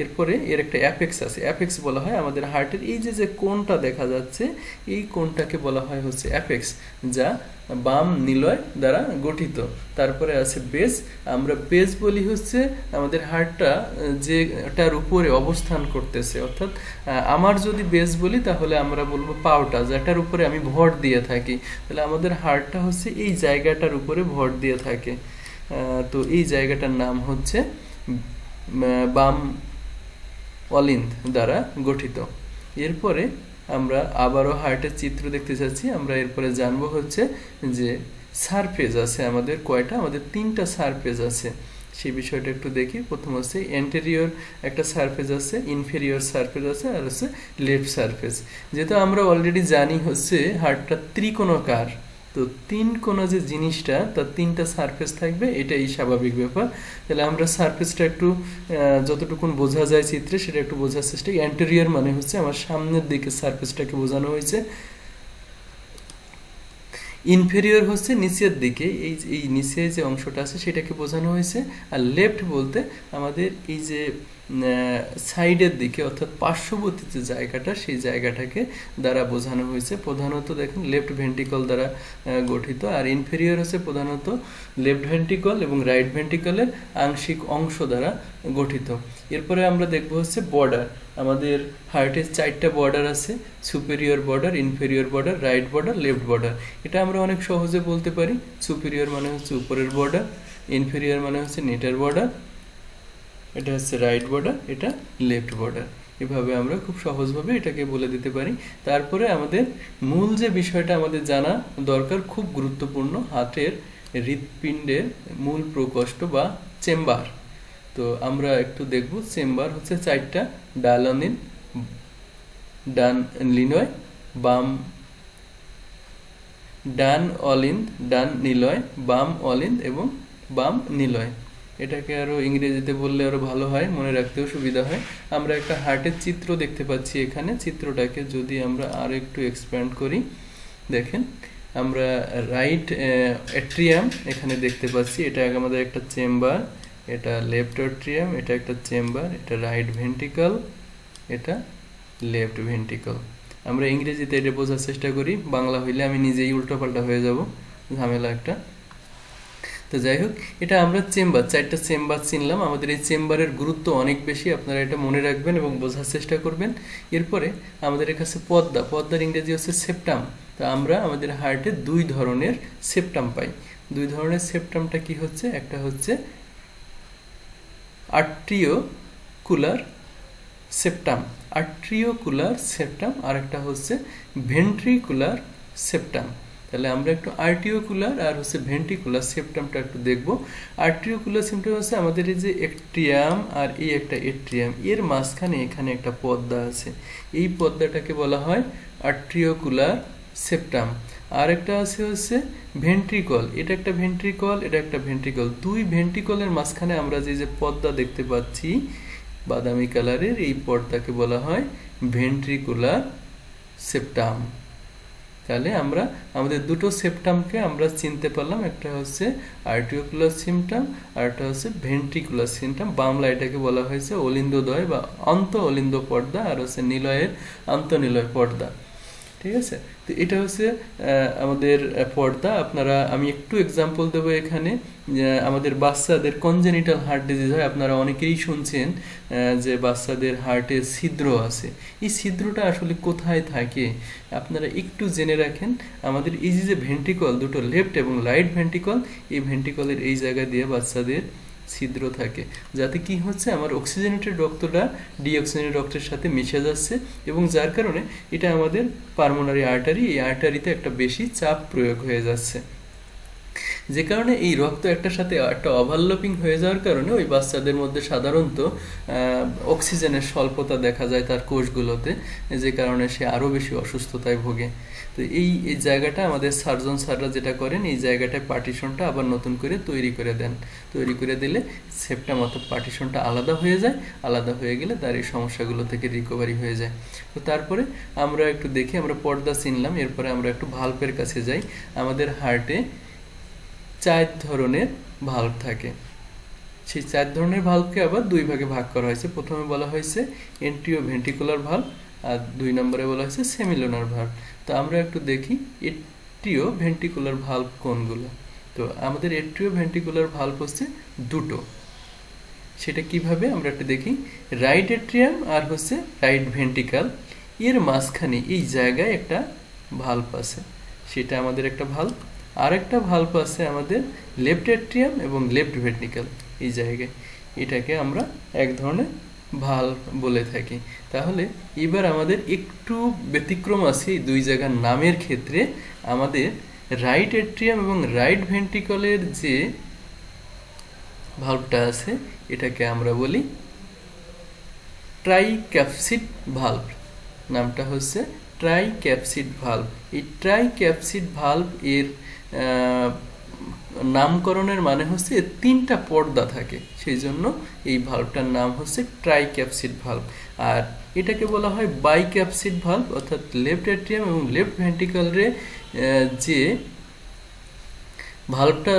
এরপরে এর একটা অ্যাপেক্স আছে। অ্যাপেক্স বলা হয় আমাদের হার্টের এই যে কোণটা দেখা যাচ্ছে, এই কোণটাকে বলা হয় হচ্ছে অ্যাপেক্স, যা বাম নিলয় দ্বারা গঠিত। তারপরে আছে বেস। আমরা বেস বলি হচ্ছে আমাদের হার্টটা যেটার উপরে অবস্থান করতেছে, অর্থাৎ আমার যদি বেস বলি তাহলে আমরা বলবো পাওটা, যেটার উপরে আমি ভর দিয়ে থাকি। তাহলে আমাদের হার্টটা হচ্ছে এই জায়গাটার উপরে ভর দিয়ে থাকে। তো এই জায়গাটার নাম হচ্ছে বাম অলিন্দ দ্বারা গঠিত। এরপরে আমরা আবারও হার্টের চিত্র দেখতে চাচ্ছি। আমরা এরপরে জানবো হচ্ছে যে সারফেস আছে আমাদের কয়টা, আমাদের 3টা সারফেস আছে, সেই বিষয়টা একটু দেখি। প্রথম হচ্ছে এন্টেরিয়র একটা সারফেস আছে, ইনফেরিয়র সারফেস আছে, আর হচ্ছে লেফট সারফেস। যেহেতু আমরা অলরেডি জানি হচ্ছে হার্টটা ত্রিকোণাকার, তো 3 কোণা যে জিনিসটা তার 3টা সারফেস থাকবে, এটাই স্বাভাবিক ব্যাপার। তাহলে আমরা সারফেসটা একটু যতটুকুন বোঝা যায় চিত্রে সেটা একটু বোঝার চেষ্টা। অ্যান্টেরিয়র মানে হচ্ছে আমার সামনের দিকে সারফেসটাকে বোঝানো হয়েছে। ইনফেরিয়র হচ্ছে নিচের দিকে, এই নিচে যে অংশটা আছে সেটাকে বোঝানো হয়েছে। আর লেফট বলতে আমাদের এই যে সাইডের দিকে অর্থাৎ পার্শ্ববর্তী যে জায়গাটা, সেই জায়গাটাকে দ্বারা বোঝানো হয়েছে। প্রধানত দেখেন লেফট ভেন্ট্রিকল দ্বারা গঠিত। আর ইনফেরিয়র হচ্ছে প্রধানত লেফট ভেন্ট্রিকল এবং রাইট ভেন্ট্রিকলের আংশিক অংশ দ্বারা গঠিত। এরপরে আমরা দেখব হচ্ছে বর্ডার। আমাদের হার্টের 4টা বর্ডার আছে, superior border, inferior border, right border, left border. এটা আমরা অনেক সহজে বলতে পারি। সুপেরিয়র মানে হচ্ছে উপরের বর্ডার, ইনফেরিয়র মানে হচ্ছে নিচের বর্ডার, এটা হচ্ছে রাইট বর্ডার, এটা লেফট বর্ডার। এভাবে আমরা খুব সহজভাবে এটাকে বলে দিতে পারি। তারপরে আমাদের মূল যে বিষয়টা আমাদের জানা দরকার, খুব গুরুত্বপূর্ণ, হার্টের হৃৎপিণ্ডের মূল প্রকোষ্ঠ বা চেম্বার। তো আমরা একটু দেখব। চেম্বার হচ্ছে 4টা: ডায়ালোনিন, ডান লিনয়, বাম ডান অলিন্দ, ডান নিলয়, বাম অলিন্দ এবং বাম নিলয়। এটাকে আরো ইংরেজিতে বললে আরো ভালো হয়, মনে রাখতেও সুবিধা হয়। আমরা একটা হার্টের চিত্র দেখতে পাচ্ছি এখানে। চিত্রটাকে যদি আমরা আরো একটু এক্সপ্যান্ড করি, দেখেন আমরা রাইট অ্যাট্রিয়াম এখানে দেখতে পাচ্ছি। এটা আমাদের একটা চেম্বার, এটা লেফট অ্যাট্রিয়াম, এটা একটা চেম্বার, এটা রাইট ভেন্ট্রিকল, এটা লেফট ভেন্ট্রিকল। আমরা ইংরেজিতে এটা বোঝার চেষ্টা করি, বাংলা হইলে আমি নিজেই উল্টোপাল্টা হয়ে যাব, ঝামেলা একটা। তো যাই হোক, এটা আমরা চেম্বার, 4টা চেম্বার চিনলাম। আমাদের এই চেম্বারের গুরুত্ব অনেক বেশি, আপনারা এটা মনে রাখবেন এবং বোঝার চেষ্টা করবেন। এরপরে আমাদের কাছে পর্দা, পর্দার ইংরেজি হচ্ছে সেপ্টাম। তো আমরা আমাদের হার্টে 2 ধরনের সেপ্টাম পাই। 2 ধরনের সেপ্টামটা কি হচ্ছে? একটা হচ্ছে আর্ট্রিওকুলার সেপ্টাম, আর্ট্রিওকুলার সেপ্টাম, আর একটা হচ্ছে ভেন্ট্রিকুলার সেপ্টাম। তাহলে আমরা একটু আর্টিওকুলার আর হচ্ছে ভেন্ট্রিকুলার সেপ্টামটা একটু দেখব। আর্টিওকুলার সেপ্টাম হচ্ছে আমাদের এই যে এট্রিয়াম আর এই একটা এট্রিয়াম, এর মাঝখানে এখানে একটা পর্দা আছে, এই পর্দাটাকে বলা হয় আর্ট্রিওকুলার সেপ্টাম। আর একটা আছে হচ্ছে ভেন্ট্রিকল, এটা একটা ভেন্ট্রিকল, এটা একটা ভেন্ট্রিকল। 2 ভেন্ট্রিকলের মাঝখানে আমরা যে পর্দা দেখতে পাচ্ছি বাদামি কালারের, এই পর্দাকে বলা হয় ভেন্ট্রিকুলার সেপ্টাম। তাহলে আমরা আমাদের দুটো সেপ্টামকে আমরা চিনতে পারলাম, একটা হচ্ছে আর্টিওকুলার সেপ্টাম আর একটা হচ্ছে ভেন্ট্রিকুলার সেপ্টাম। বাংলা এটাকে বলা হয়েছে অলিন্দদ্বয় বা অন্ত অলিন্দ পর্দা, আর হচ্ছে নিলয়ের আন্তঃনিলয় পর্দা। ঠিক আছে? তো এটা হচ্ছে আমাদের পর্দা। আপনারা, আমি একটু এক্সাম্পল দেবো এখানে। আমাদের বাচ্চাদের কনজেনিটাল হার্ট ডিজিজ হয়, আপনারা অনেকেই শুনছেন যে বাচ্চাদের হার্টে ছিদ্র আছে। এই ছিদ্রটা আসলে কোথায় থাকে আপনারা একটু জেনে রাখেন। আমাদের এই যে ভেন্ট্রিকল দুটো, লেফট এবং রাইট ভেন্ট্রিকল, এই ভেন্ট্রিকলের এই জায়গা দিয়ে বাচ্চাদের ছিদ্র থাকে, যাতে কি হচ্ছে, আমার অক্সিজেনেটেড রক্তটা ডিঅক্সিজেনেটেড রক্তের সাথে মিশে যাচ্ছে, এবং যার কারণে এটা আমাদের পালমোনারি আর্টারি, এই আর্টারিতে একটা বেশি চাপ প্রয়োগ হয়ে যাচ্ছে, যে কারণে এই রক্ত একটার সাথে একটা ওভারল্যাপিং হয়ে যাওয়ার কারণে ওই বাচ্চাদের মধ্যে সাধারণত অক্সিজেনের স্বল্পতা দেখা যায় তার কোষগুলোতে, যে কারণে সে আরও বেশি অসুস্থতায় ভোগে। তো এই জায়গাটা আমাদের সার্জন স্যাররা যেটা করেন, এই জায়গাটায় পার্টিশনটা আবার নতুন করে তৈরি করে দেন। তৈরি করে দিলে সেপ্টাম অর্থাৎ পার্টিশনটা আলাদা হয়ে যায়, আলাদা হয়ে গেলে তার এই সমস্যাগুলো থেকে রিকভারি হয়ে যায়। তো তারপরে আমরা একটু দেখি, আমরা পর্দা চিনলাম, এরপরে আমরা একটু ভাল্বের কাছে যাই। আমাদের হার্টে 4 ধরনের ভাল্ব থাকে। সেই 4 ধরনের ভাল্বকে আবার 2 ভাগে ভাগ করা হয়েছে। প্রথমে বলা হয়েছে এন্ট্রিও ভেন্ট্রিকুলার ভাল্ব, আর 2 নম্বরে বলা হয়েছে সেমিলোনার ভাল্ব। তো আমরা একটু দেখি এট্রিও ভেন্ট্রিকুলার ভাল্ব কোনগুলো। তো আমাদের এট্রিও ভেন্ট্রিকুলার ভাল্ব হচ্ছে 2টো। সেটা কিভাবে আমরা একটু দেখি। রাইট এট্রিয়াম আর হচ্ছে রাইট ভেন্ট্রিকল, এর মাঝখানে এই জায়গায় একটা ভাল্ব আছে, সেটা আমাদের একটা ভাল্ব। আর একটা ভাল্ব আছে আমাদের লেফট এট্রিয়াম এবং লেফট ভেন্ট্রিকল, এই জায়গায়, এটাকে আমরা এক ধরনের ভাল্ব বলে থাকি। তাহলে এবার আমাদের একটু ব্যতিক্রম আছে এই 2 জায়গার নামের ক্ষেত্রে। আমাদের রাইট এট্রিয়াম এবং রাইট ভেন্ট্রিকলের যে ভাল্বটা আছে, এটাকে আমরা বলি ট্রাইক্যাপসিড ভাল্ব। নামটা হচ্ছে ট্রাইক্যাপসিড ভাল্ব। এই ট্রাইক্যাপসিড ভাল্ব এর নামকরণের মানে হচ্ছে 3টা পর্দা থাকে, সেই জন্য এই ভাল্বটার নাম হচ্ছে ট্রাইক্যাপসিড ভাল্ব। আর এটাকে বলা হয় বাইক্যাপসিড ভাল্ব, অর্থাৎ লেফট এট্রিয়াম এবং লেফট ভেন্ট্রিকলে যে ভাল্বটা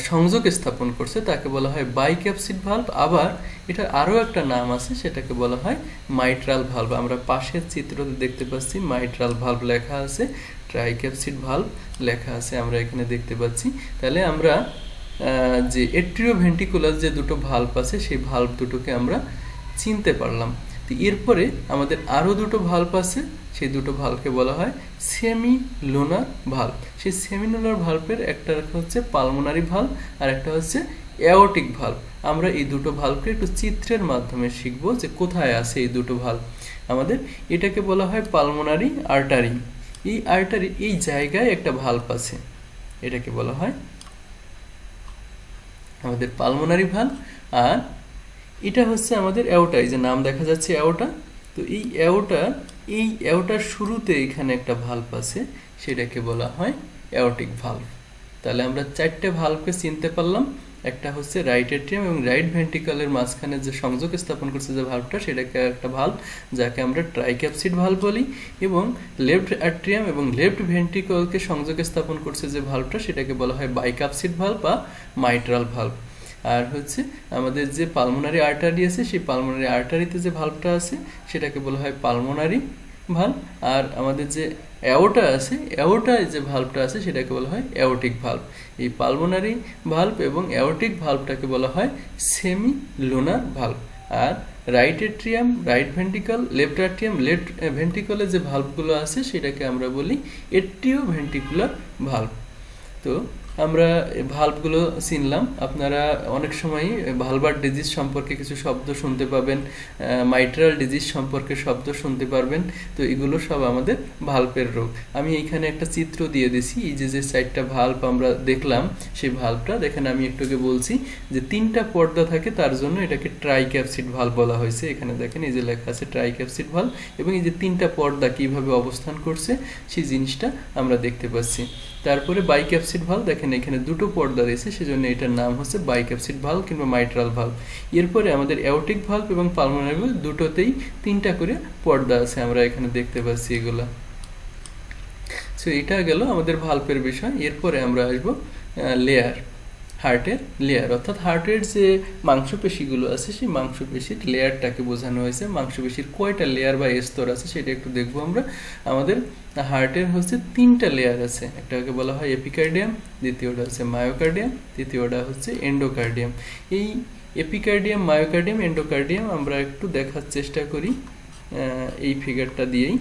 সংযোগ স্থাপন করছে তাকে বলা হয় বাইক্যাপসিড ভাল্ব। আবার এটার আরও একটা নাম আছে, সেটাকে বলা হয় মাইট্রাল ভাল্ব। আমরা পাশের চিত্রতে দেখতে পাচ্ছি মাইট্রাল ভাল্ব লেখা আছে, ট্রাইক্যাপসিড ভাল্ব লেখা আছে, আমরা এখানে দেখতে পাচ্ছি। তাহলে আমরা যে এট্রিও ভেন্ট্রিকুলার যে 2টো ভাল্ব আছে, সেই ভাল্ব দুটোকে আমরা চিনতে পারলাম। তো এরপরে আমাদের আরও 2টো ভাল্ব আছে, সেই দুটো ভালভকে বলা হয় সেমিলুনার ভালভ। সেই সেমিলুনার ভালভের একটা হচ্ছে পালমোনারি ভালভ আর একটা হচ্ছে অ্যাওর্টিক ভালভ। আমরা এই দুটো ভালভকে একটু চিত্রের মাধ্যমে শিখব যে কোথায় আছে এই দুটো ভালভ। আমাদের এটাকে বলা হয় পালমোনারি আর্টারি। এই আর্টারি এই জায়গায় একটা ভালভ আছে, এটাকে বলা হয় আমাদের পালমোনারি ভালভ। আর এটা হচ্ছে আমাদের অ্যাওর্টা, এই যে নাম দেখা যাচ্ছে অ্যাওর্টা। তো এই অ্যাওর্টার শুরুতে এখানে একটা ভালভ আছে, সেটাকে বলা হয় অ্যাওর্টিক ভালভ। তাহলে আমরা চারটে ভালভকে চিনতে পারলাম। একটা হচ্ছে রাইট এট্রিয়াম এবং রাইট ভেন্ট্রিকলের মাঝখানে যে সংযোগ স্থাপন করছে যে ভালভটা, সেটাকে একটা ভালভ যাকে আমরা ট্রাইক্যাপসিড ভালভ বলি, এবং লেফট অ্যাট্রিয়াম এবং লেফট ভেন্ট্রিকলকে সংযোগ স্থাপন করছে যে ভালভটা, সেটাকে বলা হয় বাইকাপসিড ভালভ বা মাইট্রাল ভালভ। আর হচ্ছে আমাদের যে পালমোনারি আর্টারি আছে, সেই পালমোনারি আর্টারিতে যে ভালভটা আছে সেটাকে বলা হয় পালমোনারি ভালভ। আর আমাদের যে অ্যাওর্টা আছে, অ্যাওর্টায় যে ভালভটা আছে সেটাকে বলা হয় অ্যাওর্টিক ভালভ। এই পালমোনারি ভালভ এবং অ্যাওর্টিক ভালভটাকে বলা হয় সেমিলুনার ভালভ। আর right atrium, right ventricle, left atrium, left ভেন্ট্রিকলে যে ভালভগুলো আছে সেটাকে আমরা বলি এট্রিও ভেন্ট্রিকুলার ভালভ। তো আমরা ভালভগুলো চিনলাম। আপনারা অনেক সময় ভালভার ডিজিজ সম্পর্কে কিছু শব্দ শুনতে পাবেন, মাইট্রাল ডিজিজ সম্পর্কে শব্দ শুনতে পারবেন। তো এগুলো সব আমাদের ভালভের রোগ। আমি এইখানে একটা চিত্র দিয়ে দিছি। এই যে চারটা ভালভ আমরা দেখলাম, সেই ভালভটা দেখেন, আমি একটুকে বলছি যে 3টা পর্দা থাকে, তার জন্য এটাকে ট্রাইক্যাপসিড ভালভ বলা হয়েছে। এখানে দেখেন এই যে লেখা আছে ট্রাইক্যাপসিড ভালভ, এবং এই যে 3টা পর্দা কিভাবে অবস্থান করছে সেই জিনিসটা আমরা দেখতে পাচ্ছি। তারপরে বাইক্যাপসিড ভালভ, দেখেন এখানে 2টো পর্দা রয়েছে, সেজন্য এটার নাম হচ্ছে বাইক্যাপসিড ভালভ কিংবা মাইট্রাল ভালভ। এরপরে আমাদের অ্যাওর্টিক ভালভ এবং পালমোনারি ভালভ দুটোতেই 3টা করে পর্দা আছে, আমরা এখানে দেখতে পাচ্ছি এগুলা। সো এটা গেল আমাদের ভালভের বিষয়। এরপরে আমরা আসবো লেয়ার, হার্টের লেয়ার, অর্থাৎ হার্টের যে মাংসপেশিগুলো আছে সেই মাংসপেশির লেয়ারটাকে বোঝানো হয়েছে। মাংসপেশির কয়টা লেয়ার বা স্তর আছে সেটা একটু দেখবো আমরা। আমাদের হার্টের হচ্ছে 3টা লেয়ার আছে। একটাকে বলা হয় এপিকার্ডিয়াম, দ্বিতীয়টা হচ্ছে মায়োকার্ডিয়াম, তৃতীয়টা হচ্ছে এন্ডোকার্ডিয়াম। এই এপিকার্ডিয়াম, মায়োকার্ডিয়াম, এন্ডোকার্ডিয়াম আমরা একটু দেখার চেষ্টা করি এই ফিগারটা দিয়েই।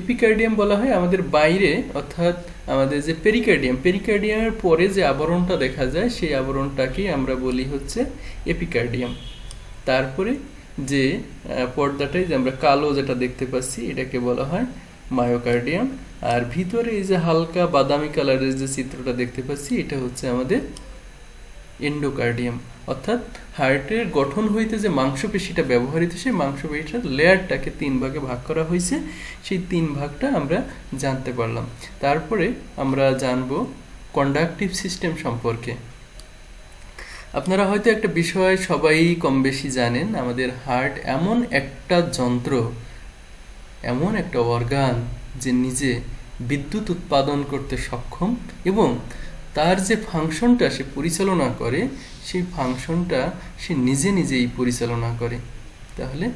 এপিকার্ডিয়াম বলা হয় আমাদের বাইরে, অর্থাৎ আমাদের যে পেরিকার্ডিয়াম, পেরিকার্ডিয়ামের পরে যে আবরণটা দেখা যায় সেই আবরণটাকেই আমরা বলি হচ্ছে এপিকার্ডিয়াম। তারপরে যে পর্দাটাই যে আমরা কালো যেটা দেখতে পাচ্ছি এটাকে বলা হয় মায়োকার্ডিয়াম। আর ভিতরে এই যে হালকা বাদামি কালারের যে চিত্রটা দেখতে পাচ্ছি এটা হচ্ছে আমাদের এন্ডোকার্ডিয়াম। অর্থাৎ হার্টের গঠন হইতে যে মাংসপেশিটা ব্যবহৃত, সেই মাংসপেশিটার লেয়ারটাকে 3 ভাগে ভাগ করা হয়েছে। সেই 3 ভাগটা আমরা জানতে পারলাম। তারপরে আমরা জানবো কন্ডাকটিভ সিস্টেম সম্পর্কে। আপনারা হয়তো একটা বিষয় সবাই কম বেশি জানেন, আমাদের হার্ট এমন একটা যন্ত্র, এমন একটা অর্গান যে নিজে বিদ্যুৎ উৎপাদন করতে সক্ষম, এবং তার যে ফাংশনটা সে পরিচালনা করে সেই ফাংশনটা সে নিজেই পরিচালনা করে। তাহলে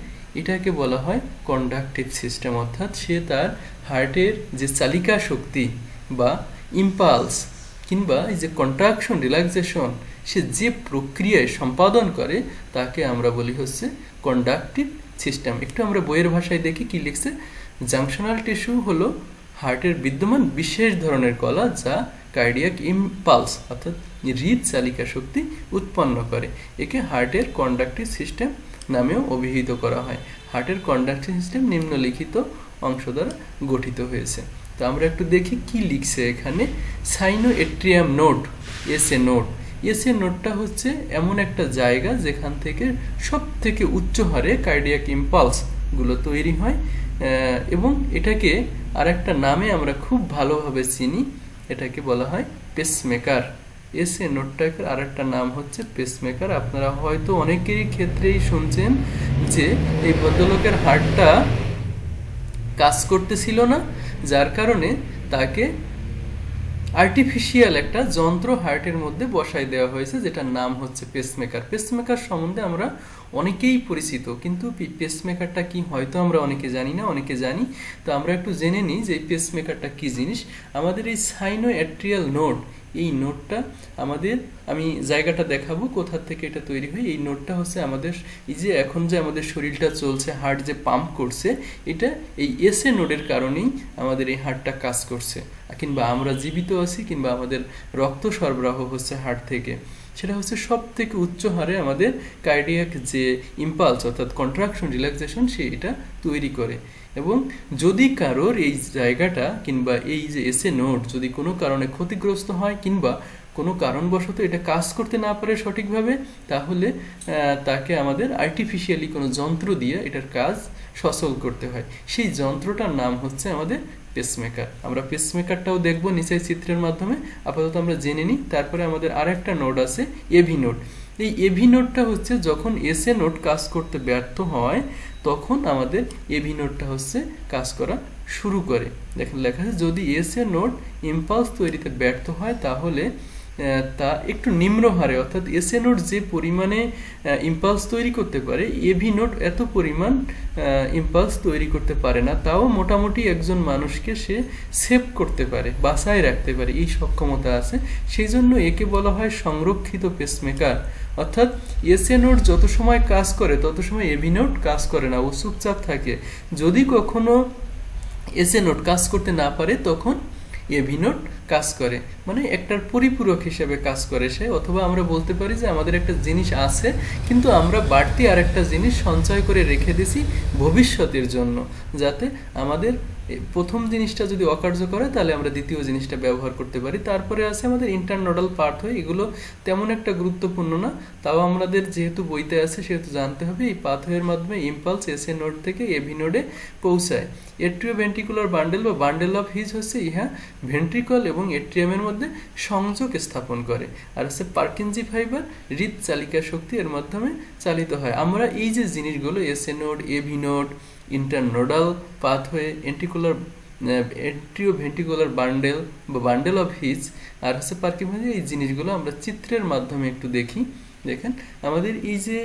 এটাকে বলা হয় কন্ডাকটিভ সিস্টেম। অর্থাৎ সে তার হার্টের যে চালিকা শক্তি বা ইম্পালস কিংবা এই যে কন্ট্রাকশন, রিল্যাক্সেশন, সে যে প্রক্রিয়ায় সম্পাদন করে তাকে আমরা বলি হচ্ছে কন্ডাকটিভ সিস্টেম। একটু আমরা বইয়ের ভাষায় দেখি কি লিখছে। জাংশনাল টিস্যু হলো হার্টের বিদ্যমান বিশেষ ধরনের কলা যা কার্ডিয়াক ইম্পালস অর্থাৎ হৃদ চালিকা শক্তি উৎপন্ন করে। একে হার্টের কন্ডাকটিভ সিস্টেম নামেও অভিহিত করা হয়। হার্টের কন্ডাকটিভ সিস্টেম নিম্নলিখিত অংশ দ্বারা গঠিত হয়েছে। তো আমরা একটু দেখি কি লিখছে এখানে। সাইনোএট্রিয়াম নোড, এসএ নোড। এসএ নোডটা হচ্ছে এমন একটা জায়গা যেখান থেকে সব থেকে উচ্চ হারে কার্ডিয়াক ইম্পালস গুলো তৈরি হয়, এবং এটাকে আরেকটা নামে আমরা খুব ভালোভাবে চিনি, এটাকে বলা হয় পেসমেকার। এসএ নোডটাকে আরেকটা নাম হচ্ছে পেসমেকার। আপনারা হয়তো অনেকেরই ক্ষেত্রেই শুনছেন যে এই ভদ্রলোকের হার্টটা কাজ করতেছিল না, যার কারণে তাকে আর্টিফিশিয়াল একটা যন্ত্র হার্টের মধ্যে বসাই দেওয়া হয়েছে, যেটার নাম হচ্ছে পেসমেকার। পেসমেকার সম্বন্ধে আমরা অনেকেই পরিচিত, কিন্তু পেসমেকারটা কি হয়তো আমরা অনেকে জানি না, অনেকে জানি। তো আমরা একটু জেনে নিই যে এই পেসমেকারটা কি জিনিস। আমাদের এই সাইনোঅ্যাট্রিয়াল নোড, এই নোডটা আমাদের, আমি জায়গাটা দেখাবো কোথা থেকে এটা তৈরি হয়। এই নোডটা হচ্ছে আমাদের, এই যে এখন যে আমাদের শরীরটা চলছে, হার্ট যে পাম্প করছে, এটা এই এসএ নোডের কারণেই আমাদের এই হার্টটা কাজ করছে, কিংবা আমরা জীবিত আছি, কিংবা আমাদের রক্ত সরবরাহ হচ্ছে হার্ট থেকে। সেটা হচ্ছে সব থেকে উচ্চ হারে আমাদের কার্ডিয়াক যে ইম্পালস অর্থাৎ কন্ট্রাকশন রিল্যাক্সেশন এটা তৈরি করে। এবং যদি কারোর এই জায়গাটা কিংবা এই যে এসএ নোড যদি কোনো কারণে ক্ষতিগ্রস্ত হয়, কিংবা কোনো কারণবশত এটা কাজ করতে না পারে সঠিকভাবে, তাহলে তাকে আমাদের আর্টিফিশিয়ালি কোনো যন্ত্র দিয়ে এটার কাজ সচল করতে হয়। সেই যন্ত্রটার নাম হচ্ছে আমাদের পেসমেকার। আমরা পেসমেকারটাও দেখব নিচের চিত্রের মাধ্যমে। আপাতত আমরা জেনে নিই। তারপরে আমাদের আরেকটা নোড আছে এভি নোড। এই এভি নোডটা হচ্ছে যখন এসএ নোড কাজ করতে ব্যর্থ হয়, তখন আমাদের এভি নোডটা হচ্ছে কাজ করা শুরু করে। দেখেন লেখা আছে, যদি এসএ নোড ইম্পালস তৈরিতে ব্যর্থ হয়, তাহলে তা একটু নিম্ন হারে, অর্থাৎ এসএ নোড যে পরিমাণে ইম্পালস তৈরি করতে পারে, এভি নোড এত পরিমাণ ইম্পালস তৈরি করতে পারে না। তাও মোটামুটি একজন মানুষকে সে সেভ করতে পারে, বাঁচায় রাখতে পারে, এই সক্ষমতা আছে। সেই জন্য একে বলা হয় সংরক্ষিত পেসমেকার। অর্থাৎ এসএ নোড যত সময় কাজ করে তত সময় এভি নোড কাজ করে না, ও চুপচাপ থাকে। যদি কখনো এসএ নোড কাজ করতে না পারে, তখন এভি নোড কাজ করে, মানে একটার পরিপূরক হিসেবে কাজ করে সে। অথবা আমরা বলতে পারি যে আমাদের একটা জিনিস আছে, কিন্তু আমরা বাড়তি আরেকটা জিনিস সঞ্চয় করে রেখে দিছি ভবিষ্যতের জন্য, যাতে আমাদের প্রথম জিনিসটা যদি অকার্য করে, তাহলে আমরা দ্বিতীয় জিনিসটা ব্যবহার করতে পারি। তারপরে আছে আমাদের ইন্টারনোডাল পাথওয়ে। এগুলো তেমন একটা গুরুত্বপূর্ণ না, তাও আমাদের যেহেতু বইতে আছে সেহেতু জানতে হবে। এই পাথওয়ের মাধ্যমে ইম্পালস এসএ নোড থেকে এভি নোডে পৌঁছায়। এট্রিওভেন্ট্রিকুলার বান্ডেল বা বান্ডেল অফ হিজ হচ্ছে ইহা ভেন্ট্রিকল এবং এট্রিয়ামের মধ্যে সংযোগ স্থাপন করে। আর হচ্ছে পার্কিনজি ফাইবার হৃদচালিকা শক্তি এর মাধ্যমে চালিত হয়। আমরা এই যে জিনিসগুলো SA node, AV node, internodal pathway, atrioventricular bundle বা বান্ডেল অফ হিজ, আর হচ্ছে পার্কিনজি, এই জিনিসগুলো আমরা চিত্রের মাধ্যমে একটু দেখি। দেখেন আমাদের এই যে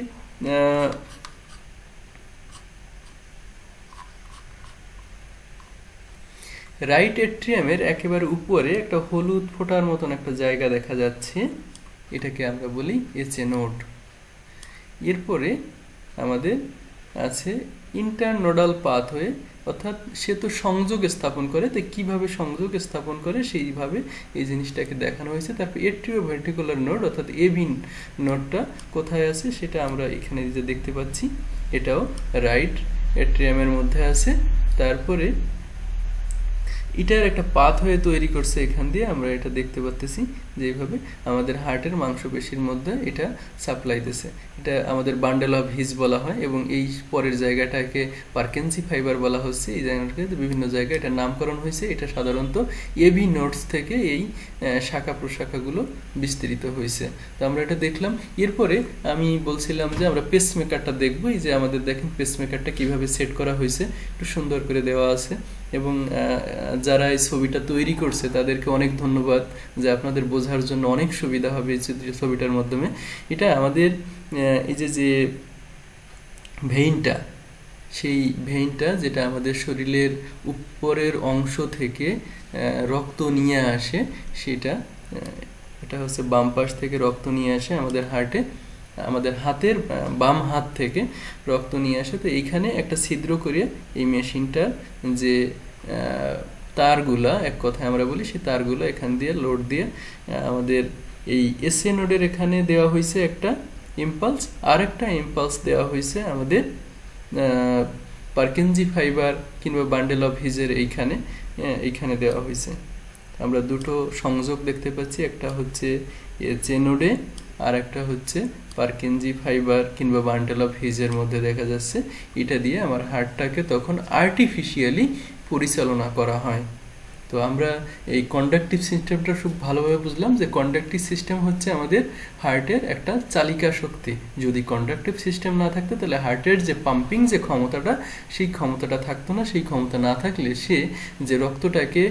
রাইট এট্রিয়ামের একেবারে উপরে একটা হলুদ ফোঁটার মতন একটা জায়গা দেখা যাচ্ছে, এটাকে আমরা বলি এসএ নোড। এরপরে আমাদের আছে ইন্টারনোডাল পাথওয়ে, অর্থাৎ সে তো সংযোগ স্থাপন করে, তো কিভাবে সংযোগ স্থাপন করে সেইভাবে এই জিনিসটাকে দেখানো হয়েছে। তারপর এট্রিওভেন্ট্রিকুলার নোড অর্থাৎ এভি নোডটা কোথায় আছে সেটা আমরা এখানে যে দেখতে পাচ্ছি, এটাও রাইট এট্রিয়ামের মধ্যে আছে। তারপরে এটার একটা পাথওয়ে তৈরি করছে এখান দিয়ে, আমরা এটা দেখতে পাচ্ছি যে এইভাবে আমাদের হার্টের মাংসপেশির মধ্যে এটা সাপ্লাই দিছে। এটা আমাদের বান্ডেল অফ হিজ বলা হয়, এবং এই পরের জায়গাটাকে পার্কিনজি ফাইবার বলা হচ্ছে। এই জায়গাটাকে বিভিন্ন জায়গায় এটা নামকরণ হয়েছে। এটা সাধারণত এভি নোডস থেকে এই শাখা প্রশাখাগুলো বিস্তৃত হয়েছে। তো আমরা এটা দেখলাম। এরপরে আমি বলছিলাম যে আমরা পেসমেকারটা দেখবো। এই যে আমাদের দেখেন পেসমেকারটা কিভাবে সেট করা হয়েছে, একটু সুন্দর করে দেওয়া আছে। এবং যারা এই ছবিটা তৈরি করছে তাদেরকে অনেক ধন্যবাদ, যে আপনাদের বোঝার জন্য অনেক সুবিধা হবে এই ছবিটার মাধ্যমে। এটা আমাদের এই যে ভেইনটা, সেই ভেইনটা যেটা আমাদের শরীরের উপরের অংশ থেকে রক্ত নিয়ে আসে, সেটা এটা হচ্ছে বাম পাশ থেকে রক্ত নিয়ে আসে আমাদের হার্টে, আমাদের হাতের বাম হাত থেকে রক্ত নিয়ে আসে। তো এইখানে একটা ছিদ্র করে এই মেশিনটার যে তারগুলা, এক কথায় আমরা বলি, সেই তারগুলো এখান দিয়ে লোড দিয়ে আমাদের এই এসএ নোডের এখানে দেওয়া হয়েছে একটা ইম্পালস, আর একটা ইম্পালস দেওয়া হয়েছে আমাদের পার্কিনজি ফাইবার কিংবা বান্ডেল অফ হিজের এইখানে দেওয়া হয়েছে। আমরা দুটো সংযোগ দেখতে পাচ্ছি, একটা হচ্ছে এসএ নোডে, আর একটা হচ্ছে পার্কিনজি ফাইবার কিংবা বান্ডেল অফ হিজের মধ্যে দেখা যাচ্ছে। এটা দিয়ে আমার হার্টটাকে তখন আর্টিফিশিয়ালি পরিচালনা করা হয়। তো আমরা এই কন্ডাকটিভ সিস্টেমটা খুব ভালোভাবে বুঝলাম, যে কন্ডাকটিভ সিস্টেম হচ্ছে আমাদের হার্টের একটা চালিকা শক্তি। যদি কন্ডাকটিভ সিস্টেম না থাকতো, তাহলে হার্টের যে পাম্পিং যে ক্ষমতাটা, সেই ক্ষমতাটা থাকতো না। সেই ক্ষমতা না থাকলে সে যে রক্তটাকে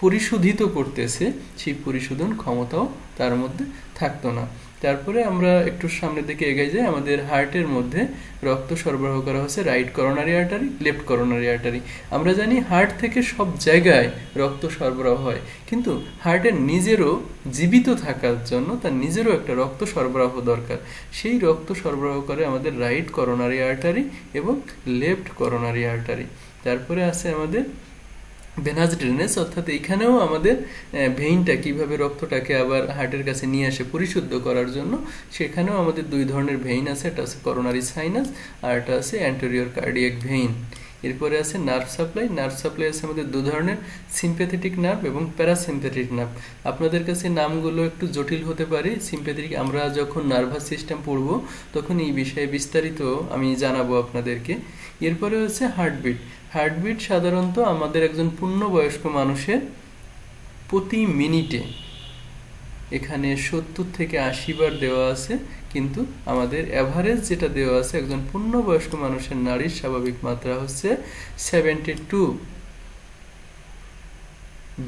পরিশোধিত করতেছে, সেই পরিশোধন ক্ষমতাও তার মধ্যে থাকতো না। তো তারপরে আমরা একটু সামনের দিকে এগিয়ে যাই, আমাদের হার্টের মধ্যে রক্ত সরবরাহ করা হচ্ছে right coronary artery, left coronary artery. আমরা জানি হার্ট থেকে সব জায়গায় রক্ত সরবরাহ হয়, কিন্তু হার্টের নিজেরও জীবিত থাকার জন্য তার নিজেরও একটা রক্ত সরবরাহ দরকার। সেই রক্ত সরবরাহ করে আমাদের রাইট করোনারি আর্টারি এবং লেফট করোনারি আর্টারি। তারপরে আছে আমাদের ভেনাস ড্রেনেজ, অর্থাৎ এখানেও আমাদের ভেইনটা কিভাবে রক্তটাকে আবার হার্টের কাছে নিয়ে আসে পরিশুদ্ধ করার জন্য, সেখানেও আমাদের দুই ধরনের ভেইন আছে, একটা আছে করোনারি সাইনাস আর একটা আছে অ্যান্টেরিয়র কার্ডিয়াক ভেইন। এরপরে আছে নার্ভ সাপ্লাই। নার্ভ সাপ্লাই আছে আমাদের দু ধরনের, সিম্প্যাথেটিক নার্ভ এবং প্যারাসিম্প্যাথেটিক নার্ভ। আপনাদের কাছে নামগুলো একটু জটিল হতে পারে। সিম্প্যাথেটিক, আমরা যখন নার্ভাস সিস্টেম পড়ব তখন এই বিষয়ে বিস্তারিত আমি জানাবো আপনাদেরকে। এরপরে হচ্ছে হার্টবিট। হার্টবিট সাধারণত আমাদের একজন পূর্ণবয়স্ক মানুষের প্রতি মিনিটে এখানে 70 থেকে 80 বার দেওয়া আছে, কিন্তু আমাদের অ্যাভারেজ যেটা দেওয়া আছে একজন পূর্ণবয়স্ক মানুষের নাড়ির স্বাভাবিক মাত্রা হচ্ছে 72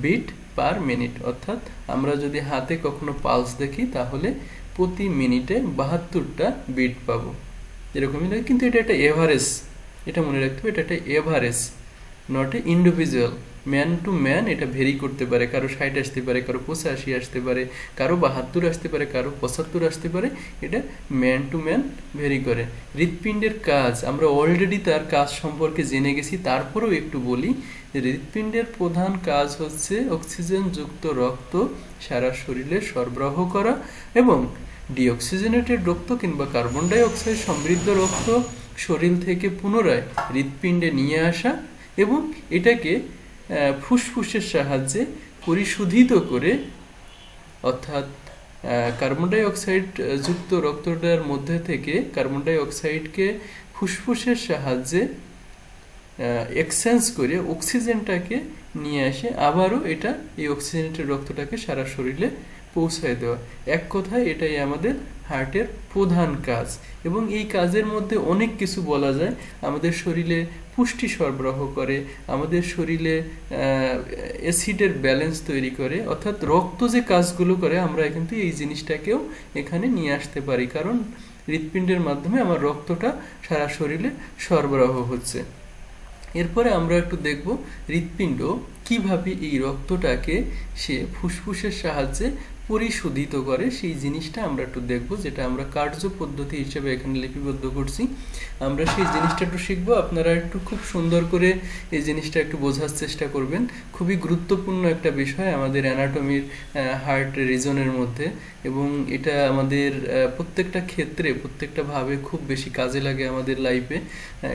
বিট পার মিনিট। অর্থাৎ আমরা যদি হাতে কখনো পালস দেখি তাহলে প্রতি মিনিটে 72টা বিট পাবো, এরকমই লাগে। কিন্তু এটা একটা এভারেজ, এটা মনে রাখতে হবে, এটা একটা average, not a individual. Man to man এটা ভেরি করতে পারে, কারো 60 আসতে পারে, কারো 85 আসতে পারে, কারো 72 আসতে পারে, কারো 75 আসতে পারে। এটা ম্যান টু ম্যান ভেরি করে। হৃৎপিণ্ডের কাজ আমরা অলরেডি তার কাজ সম্পর্কে জেনে গেছি, তারপরেও একটু বলি। হৃৎপিণ্ডের প্রধান কাজ হচ্ছে অক্সিজেনযুক্ত রক্ত সারা শরীরে সরবরাহ করা এবং ডিঅক্সিজেনেটেড রক্ত কিংবা কার্বন ডাই অক্সাইড সমৃদ্ধ রক্ত শরীর থেকে পুনরায় হৃৎপিণ্ডে নিয়ে আসা এবং এটাকে ফুসফুসের সাহায্যে পরিশোধিত করে, অর্থাৎ কার্বন ডাই অক্সাইড যুক্ত রক্তটার মধ্যে থেকে কার্বন ডাই অক্সাইডকে ফুসফুসের সাহায্যে এক্সচেঞ্জ করে অক্সিজেনটাকে নিয়ে আসে, আবারও এটা এই অক্সিজেনেটেড রক্তটাকে সারা শরীরে পৌঁছায় দেওয়া। এক কথায় এটাই আমাদের হার্টের প্রধান কাজ। এবং এই কাজের মধ্যে অনেক কিছু বলা যায়। আমাদের শরীরে পুষ্টি সরবরাহ করে, আমাদের শরীরে অ্যাসিডের ব্যালেন্স তৈরি করে, অর্থাৎ রক্ত যে কাজগুলো করে আমরা কিন্তু এই জিনিসটাকেও এখানে নিয়ে আসতে পারি, কারণ হৃৎপিণ্ডের মাধ্যমে আমার রক্তটা সারা শরীরে সরবরাহ হচ্ছে। এরপরে আমরা একটু দেখব হৃৎপিণ্ড কিভাবে এই রক্তটাকে সে ফুসফুসের সাহায্যে পরিশোধিত করে, সেই জিনিসটা আমরা একটু দেখব, যেটা আমরা কার্য পদ্ধতি হিসেবে এখানে লিপিবদ্ধ করছি। আমরা সেই জিনিসটা একটু শিখবো। আপনারা একটু খুব সুন্দর করে এই জিনিসটা একটু বোঝার চেষ্টা করবেন। খুবই গুরুত্বপূর্ণ একটা বিষয় আমাদের অ্যানাটমির হার্ট রিজনের মধ্যে, এবং এটা আমাদের প্রত্যেকটা ক্ষেত্রে প্রত্যেকটা ভাবে খুব বেশি কাজে লাগে আমাদের লাইফে।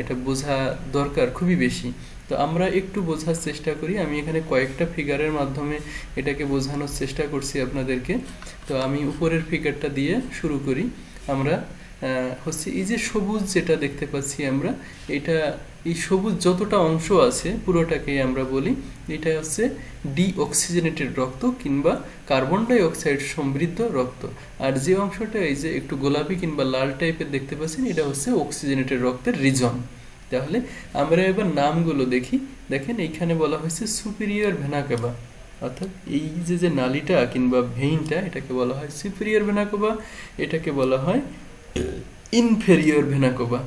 এটা বোঝা দরকার খুবই বেশি। তো আমরা একটু বোঝার চেষ্টা করি। আমি এখানে কয়েকটা ফিগারের মাধ্যমে এটাকে বোঝানোর চেষ্টা করছি আপনাদেরকে। তো আমি উপরের ফিগারটা দিয়ে শুরু করি। আমরা হচ্ছে এই যে সবুজ যেটা দেখতে পাচ্ছি আমরা, এটা এই সবুজ যতটা অংশ আছে পুরোটাকেই আমরা বলি এটা হচ্ছে ডিঅক্সিজেনেটেড রক্ত কিংবা কার্বন ডাই অক্সাইড সমৃদ্ধ রক্ত। আর যে অংশটা এই যে একটু গোলাপি কিংবা লাল টাইপের দেখতে পাচ্ছেন, এটা হচ্ছে অক্সিজেনেটেড রক্তের রিজন। তাহলে আমরা এবার নামগুলো দেখি। দেখেন এইখানে বলা হয়েছে সুপিরিয়র ভেনা কাভা, অর্থাৎ এই যে নালীটা কিংবা ভেইনটা, এটাকে বলা হয় সুপিরিয়র ভেনা কাভা, এটাকে বলা হয় ইনফেরিয়র ভেনা কাভা।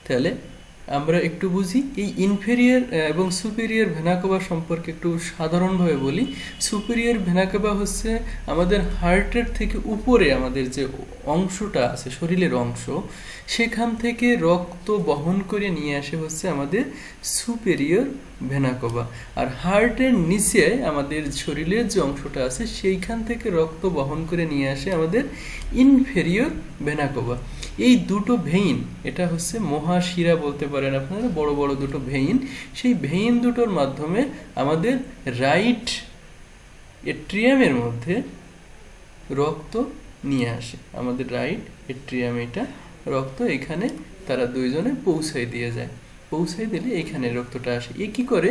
তাহলে আমরা একটু বুঝি এই ইনফেরিয়র এবং সুপিরিয়র ভেনা কাভা সম্পর্কে একটু সাধারণভাবে বলি। সুপিরিয়র ভেনা কাভা হচ্ছে আমাদের হার্টের থেকে উপরে আমাদের যে অংশটা আছে শরীরের অংশ, সেখান থেকে রক্ত বহন করে নিয়ে আসে হচ্ছে আমাদের সুপিরিয়র ভেনা কাভা। আর হার্টের নিচে আমাদের শরীরের যে অংশটা আছে সেইখান থেকে রক্ত বহন করে নিয়ে আসে আমাদের ইনফেরিয়র ভেনা কাভা। এই দুটো ভেইন, এটা হচ্ছে মহাশিরা বলতে পারেন আপনারা, বড় বড় দুটো ভেইন। সেই ভেইন দুটোর মাধ্যমে আমাদের রাইট এট্রিয়ামের মধ্যে রক্ত নিয়ে আসে। আমাদের রাইট এট্রিয়াম, এটা রক্ত এখানে তারা দুইজনে পৌঁছাই দিয়ে যায়। পৌঁছাই দিলে এখানে রক্তটা আসে। এ কি করে,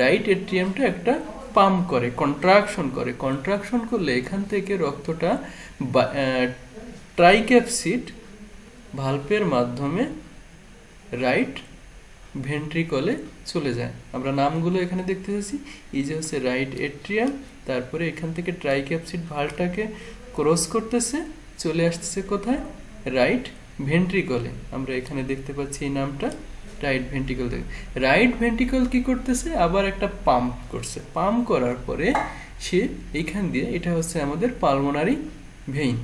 রাইট এট্রিয়ামটা একটা পাম্প করে, কন্ট্রাকশন করে। কন্ট্রাকশন করলে এখান থেকে রক্তটা ট্রাইক্যাপসিড ভাল্বের মাধ্যমে রাইট ভেন্ট্রিকলে চলে যায়। আমরা নামগুলো এখানে দেখতে পাচ্ছি। এই যে হচ্ছে রাইট এট্রিয়াম, তারপরে এখান থেকে ট্রাইক্যাপসিড ভাল্বটাকে ক্রস করতেছে, চলে আসতেছে কোথায়? রাইট ভেন্ট্রিকলে। আমরা এখানে দেখতে পাচ্ছি এই নামটা রাইট ভেন্ট্রিকল থেকে। রাইট ভেন্ট্রিকল কি করতেছে? আবার একটা পাম্প করছে। পাম্প করার পরে সে এইখান দিয়ে, এটা হচ্ছে আমাদের পালমোনারি ভেইন,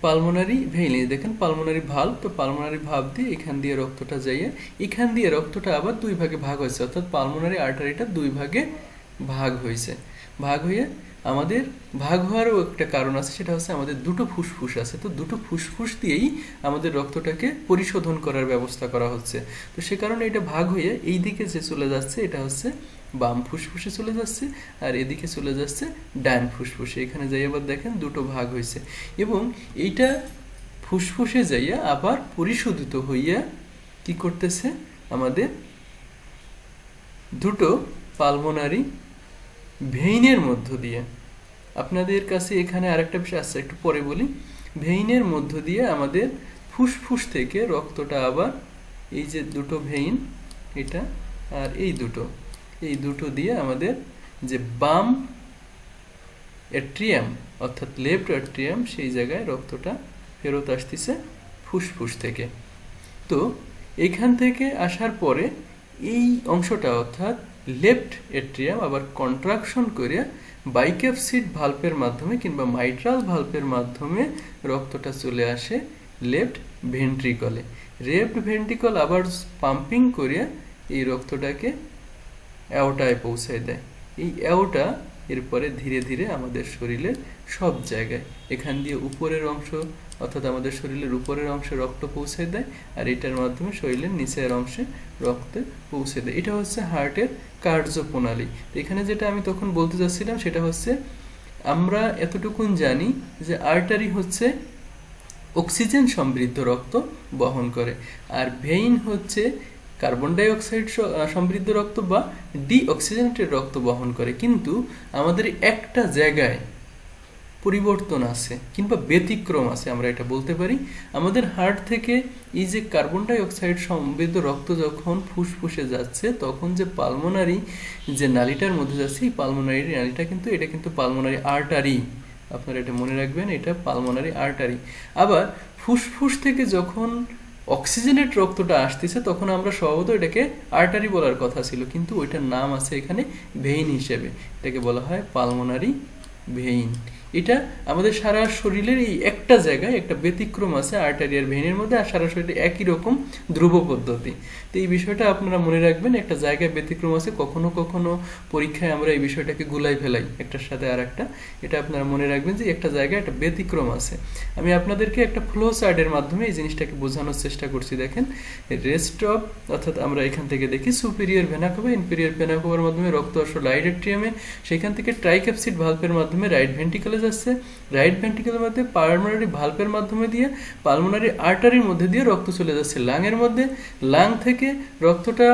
পালমোনারি ভেইন, দেখেন পালমোনারি ভালভ। তো পালমোনারি ভালভ দিয়ে এখান দিয়ে রক্তটা যাইয়ে, এখান দিয়ে রক্তটা আবার দুই ভাগে ভাগ হয়েছে, অর্থাৎ পালমোনারি আর্টারিটা দুই ভাগে ভাগ হয়েছে। ভাগ হয়ে আমাদের ভাগ হওয়ারও একটা কারণ আছে, সেটা হচ্ছে আমাদের দুটো ফুসফুস আছে। তো দুটো ফুসফুস দিয়েই আমাদের রক্তটাকে পরিশোধন করার ব্যবস্থা করা হচ্ছে। তো সে কারণে এটা ভাগ হয়ে এই দিকে যে চলে যাচ্ছে, এটা হচ্ছে বাম ফুসফুসে চলে যাচ্ছে, আর এদিকে চলে যাচ্ছে ডান ফুসফুসে। এখানে যাই আবার দেখেন দুটো ভাগ হয়েছে, এবং এইটা ফুসফুসে যাইয়া আবার পরিশোধিত হইয়া কি করতেছে? আমাদের দুটো পালমোনারি ভেইনের মধ্য দিয়ে, আপনাদের কাছে এখানে আরেকটা বিষয় আছে, একটু পরে বলি। ভেইনের মধ্য দিয়ে আমাদের ফুসফুস থেকে রক্তটা আবার এই যে দুটো ভেইন, এটা আর এই দুটো দিয়ে আমাদের যে বাম এট্রিয়াম অর্থাৎ লেফট এট্রিয়াম, সেই জায়গায় রক্তটা ফেরত আসতেছে ফুসফুস থেকে। তো এখান থেকে আসার পরে এই অংশটা অর্থাৎ লেফট এট্রিয়াম আবার কন্ট্রাকশন করে বাইক্যাপসিড ভালভের মাধ্যমে কিংবা মাইট্রাল ভালভের মাধ্যমে রক্তটা চলে আসে লেফট ভেন্ট্রিকলে। লেফট ভেন্ট্রিকল আবার পাম্পিং করে এই রক্তটাকে অ্যাওটায় পৌঁছায় দেয়। এই অ্যাওটা এরপরে ধীরে ধীরে আমাদের শরীরের সব জায়গায়, এখান দিয়ে উপরের অংশ অর্থাৎ আমাদের শরীরের উপরের অংশে রক্ত পৌঁছে দেয়, আর এটার মাধ্যমে শরীরের নিচের অংশে রক্তে পৌঁছে দেয়। এটা হচ্ছে হার্টের কার্যপ্রণালী। এখানে যেটা আমি তখন বলতে চাচ্ছিলাম সেটা হচ্ছে, আমরা এতটুকুন জানি যে আর্টারি হচ্ছে অক্সিজেন সমৃদ্ধ রক্ত বহন করে, আর ভেইন হচ্ছে কার্বন ডাই অক্সাইড সমৃদ্ধ রক্ত বা ডিঅক্সিজেনেটেড রক্ত বহন করে। কিন্তু আমাদের একটা জায়গায় পরিবর্তন আছে কিংবা ব্যতিক্রম আছে, আমরা এটা বলতে পারি। আমাদের হার্ট থেকে এই যে কার্বন ডাই অক্সাইড সমৃদ্ধ রক্ত যখন ফুসফুসে যাচ্ছে, তখন যে পালমোনারি যে নালীটার মধ্যে যাচ্ছে, এই পালমোনারি নালীটা কিন্তু এটা কিন্তু পালমোনারি আর্টারি, আপনারা এটা মনে রাখবেন, এটা পালমোনারি আর্টারি। আবার ফুসফুস থেকে যখন অক্সিজেনেট রক্তটা আসতেছে, তখন আমরা স্বভাবত এটাকে আর্টারি বলার কথা ছিল, কিন্তু ওইটার নাম আছে এখানে ভেইন হিসেবে, এটাকে বলা হয় পালমোনারি ভেইন। এটা আমাদের সারা শরীরের এই একটা জায়গায় একটা ব্যতিক্রম আছে আর্টারি আর ভেইনের মধ্যে, আর সারা শরীরে একই রকম ধ্রুব পদ্ধতি। তো এই বিষয়টা আপনারা মনে রাখবেন, একটা জায়গায় ব্যতিক্রম আছে। কখনো কখনো পরীক্ষায় আমরা এই বিষয়টাকে গুলাই ফেলাই একটার সাথে আর একটা, এটা আপনারা মনে রাখবেন যে একটা জায়গায় একটা ব্যতিক্রম আছে। আমি আপনাদেরকে একটা ফ্লো চার্টের মাধ্যমে এই জিনিসটাকে বোঝানোর চেষ্টা করছি। দেখেন, রেস্ট অফ অর্থাৎ আমরা এখান থেকে দেখি superior vena CAVA, inferior vena cover মাধ্যমে রক্ত আসলো রাইট এট্রিয়ামে, সেখান থেকে ট্রাইক্যাপসিড ভালভের মাধ্যমে রাইট ভেন্ট্রিকলে যাচ্ছে, রাইট ভেন্ট্রিকলের মধ্যে পালমোনারি ভালভের মাধ্যমে দিয়ে পালমোনারি আর্টারির মধ্যে দিয়ে রক্ত চলে যাচ্ছে লাংয়ের মধ্যে, লাং থেকে রক্তটা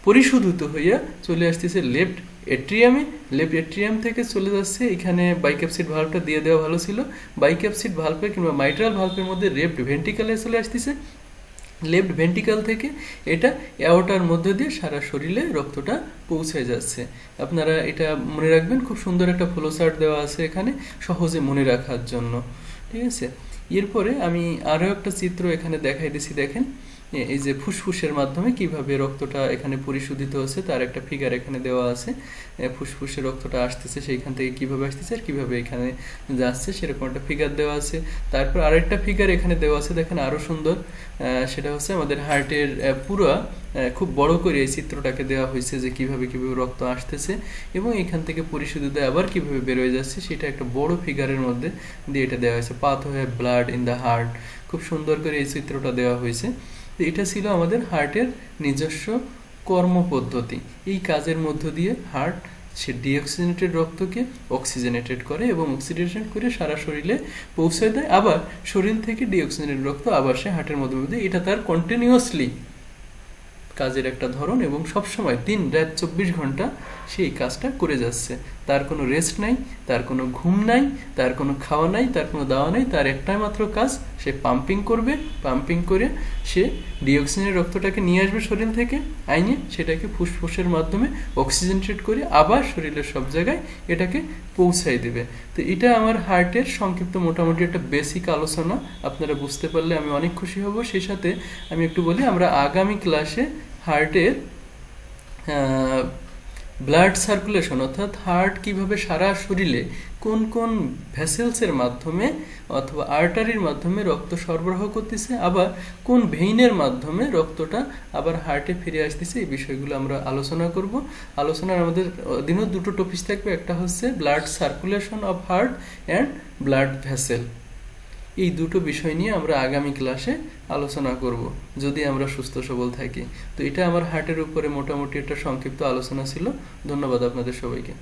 পরিশোধিত হইয়া চলে আসতেছে লেফট এট্রিয়ামে, লেফট এট্রিয়াম থেকে চলে যাচ্ছে এখানে বাইক্যাপসিড ভালভটা দিয়ে দেওয়া ভালো ছিল, বাইক্যাপসিড ভালভের কিংবা মাইট্রাল ভালভের মধ্যে লেফট ভেন্ট্রিকলে চলে আসতেছে, লেফট ভেন্ট্রিকল থেকে এটা অ্যাওর্টার মধ্যে দিয়ে সারা শরীরে রক্তটা পৌঁছে যাচ্ছে। আপনারা এটা মনে রাখবেন, খুব সুন্দর একটা ফ্লো চার্ট দেওয়া আছে এখানে সহজে মনে রাখার জন্য, ঠিক আছে। এরপরে আমি আরও একটা চিত্র এখানে দেখাই দিছি। দেখেন, এই যে ফুসফুসের মাধ্যমে কিভাবে রক্তটা এখানে পরিশোধিত হচ্ছে তার একটা ফিগার এখানে দেওয়া আছে। ফুসফুসে রক্তটা আসতেছে, সেইখান থেকে কিভাবে আসতেছে আর কিভাবে এখানে যাচ্ছে সেরকম একটা ফিগার দেওয়া আছে। তারপর আরেকটা ফিগার এখানে দেওয়া আছে, দেখেন আরো সুন্দর, সেটা হচ্ছে আমাদের হার্টের পুরো খুব বড় করে এই চিত্রটাকে দেওয়া হয়েছে যে কিভাবে কিভাবে রক্ত আসতেছে এবং এখান থেকে পরিশোধিত আবার কিভাবে বের হয়ে যাচ্ছে, সেটা একটা বড় ফিগারের মধ্যে দিয়ে এটা দেওয়া হয়েছে। Pathway blood in the heart, খুব সুন্দর করে এই চিত্রটা দেওয়া হয়েছে। এটা ছিল আমাদের হার্টের নিজস্ব কর্মপদ্ধতি। এই কাজের মধ্য দিয়ে হার্ট সে ডিঅক্সিজেনেটেড রক্তকে অক্সিজেনেটেড করে এবং অক্সিডেশন করে সারা শরীরে পৌঁছে দেয়, আবার শরীর থেকে ডিঅক্সিজেনেটেড রক্ত আবার সে হার্টের মধ্যে, এটা তার কন্টিনিউয়াসলি কাজের একটা ধরন এবং সবসময় দিন রাত 24 ঘন্টা সে এই কাজটা করে যাচ্ছে। তার কোনো রেস্ট নাই, তার কোনো ঘুম নাই, তার কোনো খাওয়া নাই, তার কোনো দাওয়া নাই, তার একটাই মাত্র কাজ, সে পাম্পিং করবে। পাম্পিং করে সে ডিঅক্সিজেনের রক্তটাকে নিয়ে আসবে শরীর থেকে, আইনে সেটাকে ফুসফুসের মাধ্যমে অক্সিজেনেটেড করে আবার শরীরের সব জায়গায় এটাকে পৌঁছাই দেবে। তো এটা আমার হার্টের সংক্ষিপ্ত মোটামুটি একটা বেসিক আলোচনা। আপনারা বুঝতে পারলে আমি অনেক খুশি হব। সেই সাথে আমি একটু বলি, আমরা আগামী ক্লাসে হার্টের ব্লাড সার্কুলেশন অর্থাৎ হার্ট কিভাবে সারা শরীরে কোন কোন ভেসেলসের মাধ্যমে অথবা আর্টারির মাধ্যমে রক্ত সরবরাহ করতেছে, আবার কোন ভেইনের মাধ্যমে রক্তটা আবার হার্টে ফিরে আসতেছে, এই বিষয়গুলো আমরা আলোচনা করব। আলোচনার আমাদের দিনও দুটো টপিক থাকবে, একটা হচ্ছে blood circulation of heart and blood vessel. এই দুটো বিষয় নিয়ে আমরা আগামী ক্লাসে আলোচনা করব যদি আমরা সুস্থ সবল থাকি। তো এটা আমার হার্টের উপরে মোটামুটি একটা সংক্ষিপ্ত আলোচনা ছিল। ধন্যবাদ আপনাদের সবাইকে।